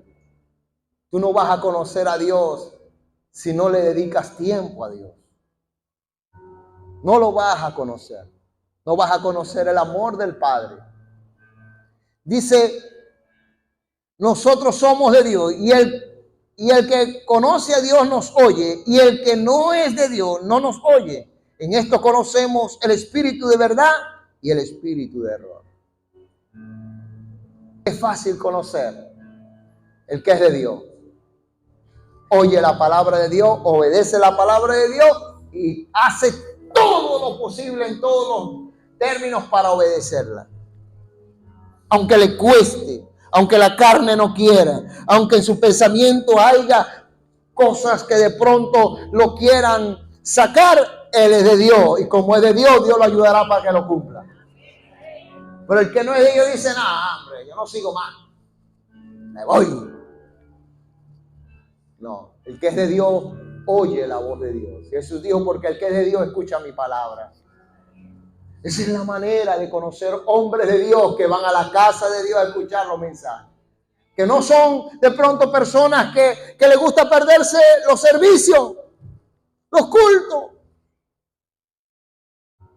Tú no vas a conocer a Dios si no le dedicas tiempo a Dios. No lo vas a conocer. No vas a conocer el amor del Padre. Dice, nosotros somos de Dios y el que conoce a Dios nos oye y el que no es de Dios no nos oye. En esto conocemos el espíritu de verdad y el espíritu de error. Es fácil conocer el que es de Dios. Oye la palabra de Dios, obedece la palabra de Dios y hace todo lo posible en todos los términos para obedecerla. Aunque le cueste, aunque la carne no quiera, aunque en su pensamiento haya cosas que de pronto lo quieran sacar, Él es de Dios. Y como es de Dios, Dios lo ayudará para que lo cumpla. Pero el que no es de Dios dice, no, hombre, yo no sigo más. Me voy. No, el que es de Dios oye la voz de Dios. Jesús dijo, porque el que es de Dios escucha mi palabra. Esa es la manera de conocer hombres de Dios que van a la casa de Dios a escuchar los mensajes. Que no son de pronto personas que les gusta perderse los servicios, los cultos.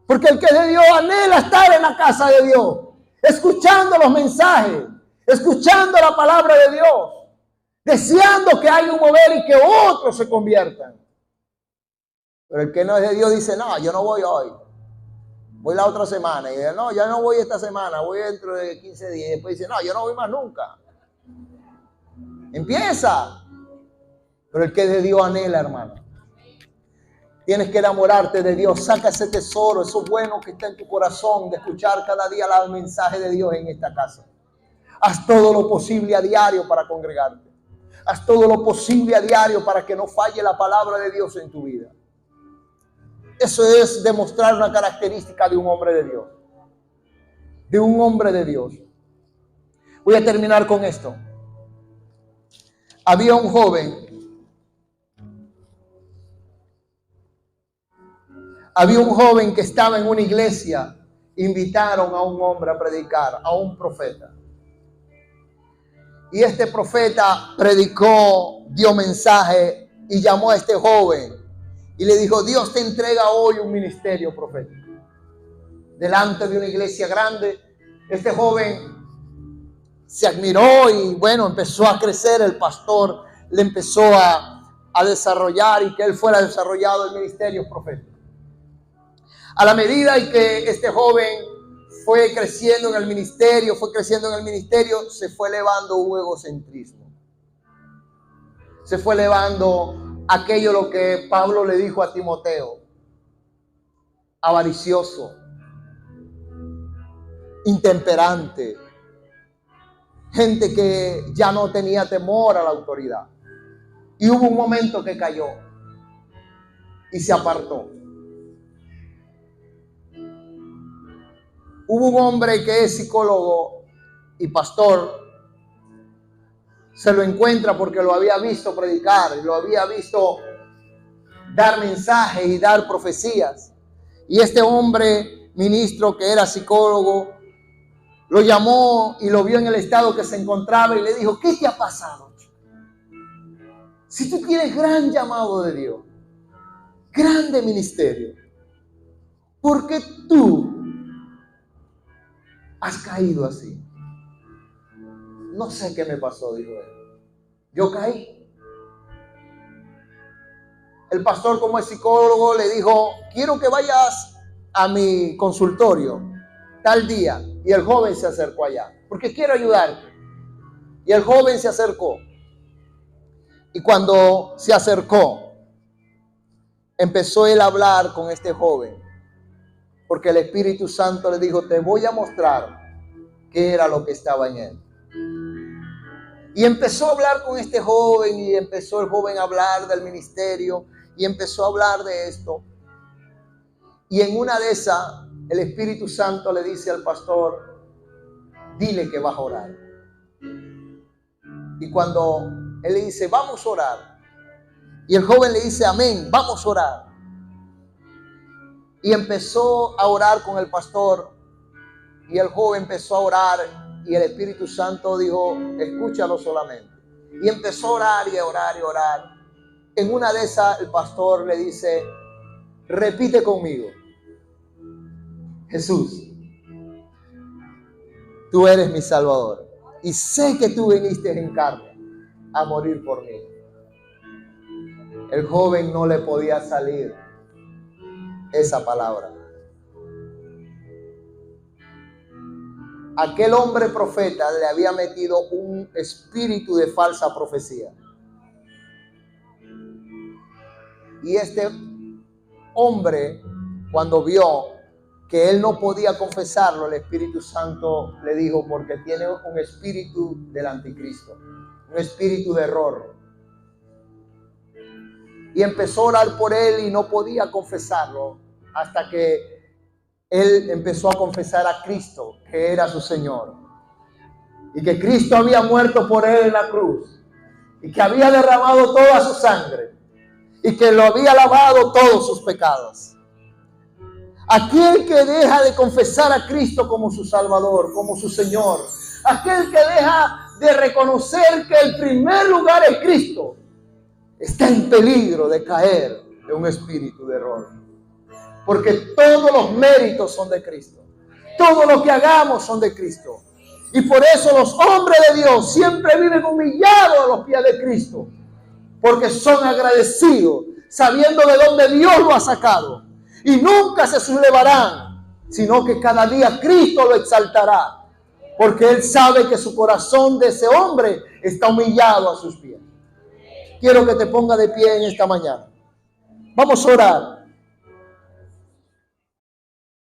Porque el que es de Dios anhela estar en la casa de Dios, escuchando los mensajes, escuchando la palabra de Dios, deseando que haya un mover y que otros se conviertan. Pero el que no es de Dios dice, no, yo no voy hoy. Voy la otra semana. Y dice, no, ya no voy esta semana, voy dentro de 15 días. Y después dice, no, yo no voy más nunca. Empieza. Pero el que es de Dios anhela, hermano. Tienes que enamorarte de Dios. Saca ese tesoro, eso bueno que está en tu corazón, de escuchar cada día el mensaje de Dios en esta casa. Haz todo lo posible a diario para congregarte. Haz todo lo posible a diario para que no falle la palabra de Dios en tu vida. Eso es demostrar una característica de un hombre de Dios. De un hombre de Dios. Voy a terminar con esto. Había un joven había un joven que estaba en una iglesia. Invitaron a un hombre a predicar, a un profeta. Y este profeta predicó, dio mensaje y llamó a este joven. Y le dijo, Dios te entrega hoy un ministerio profético. Delante de una iglesia grande, este joven se admiró y bueno, empezó a crecer. El pastor le empezó a desarrollar y que él fuera desarrollado el ministerio profético. A la medida en que este joven fue creciendo en el ministerio, se fue elevando un egocentrismo. Se fue elevando aquello lo que Pablo le dijo a Timoteo: avaricioso, intemperante, gente que ya no tenía temor a la autoridad. Y hubo un momento que cayó y se apartó. Hubo un hombre que es psicólogo y pastor, se lo encuentra porque lo había visto predicar, lo había visto dar mensajes y dar profecías. Y este hombre, ministro que era psicólogo, lo llamó y lo vio en el estado que se encontraba y le dijo: ¿qué te ha pasado? Si tú tienes gran llamado de Dios, grande ministerio, ¿por qué tú has caído así? No sé qué me pasó, dijo él. Yo caí. El pastor, como es psicólogo, le dijo: quiero que vayas a mi consultorio tal día. Y el joven se acercó allá, porque quiero ayudarte. Y el joven se acercó. Y cuando se acercó, empezó él a hablar con este joven, porque el Espíritu Santo le dijo: te voy a mostrar qué era lo que estaba en él. Y empezó a hablar con este joven, y empezó el joven a hablar del ministerio, y empezó a hablar de esto. Y en una de esas, el Espíritu Santo le dice al pastor: dile que vas a orar. Y cuando él le dice: vamos a orar, y el joven le dice: amén, vamos a orar. Y empezó a orar con el pastor, y el joven empezó a orar, y el Espíritu Santo dijo: escúchalo solamente. Y empezó a orar y a orar y a orar. En una de esas, el pastor le dice: repite conmigo: Jesús, tú eres mi Salvador, y sé que tú viniste en carne a morir por mí. El joven no le podía salir esa palabra. Aquel hombre profeta le había metido un espíritu de falsa profecía. Y este hombre, cuando vio que él no podía confesarlo, el Espíritu Santo le dijo: porque tiene un espíritu del anticristo, un espíritu de error. Y empezó a orar por él y no podía confesarlo hasta que él empezó a confesar a Cristo, que era su Señor, y que Cristo había muerto por él en la cruz, y que había derramado toda su sangre, y que lo había lavado todos sus pecados. Aquel que deja de confesar a Cristo como su Salvador, como su Señor, aquel que deja de reconocer que el primer lugar es Cristo, está en peligro de caer de un espíritu de error. Porque todos los méritos son de Cristo. Todo lo que hagamos son de Cristo. Y por eso los hombres de Dios siempre viven humillados a los pies de Cristo. Porque son agradecidos, sabiendo de dónde Dios lo ha sacado. Y nunca se sublevarán, sino que cada día Cristo lo exaltará. Porque Él sabe que su corazón de ese hombre está humillado a sus pies. Quiero que te ponga de pie en esta mañana. Vamos a orar.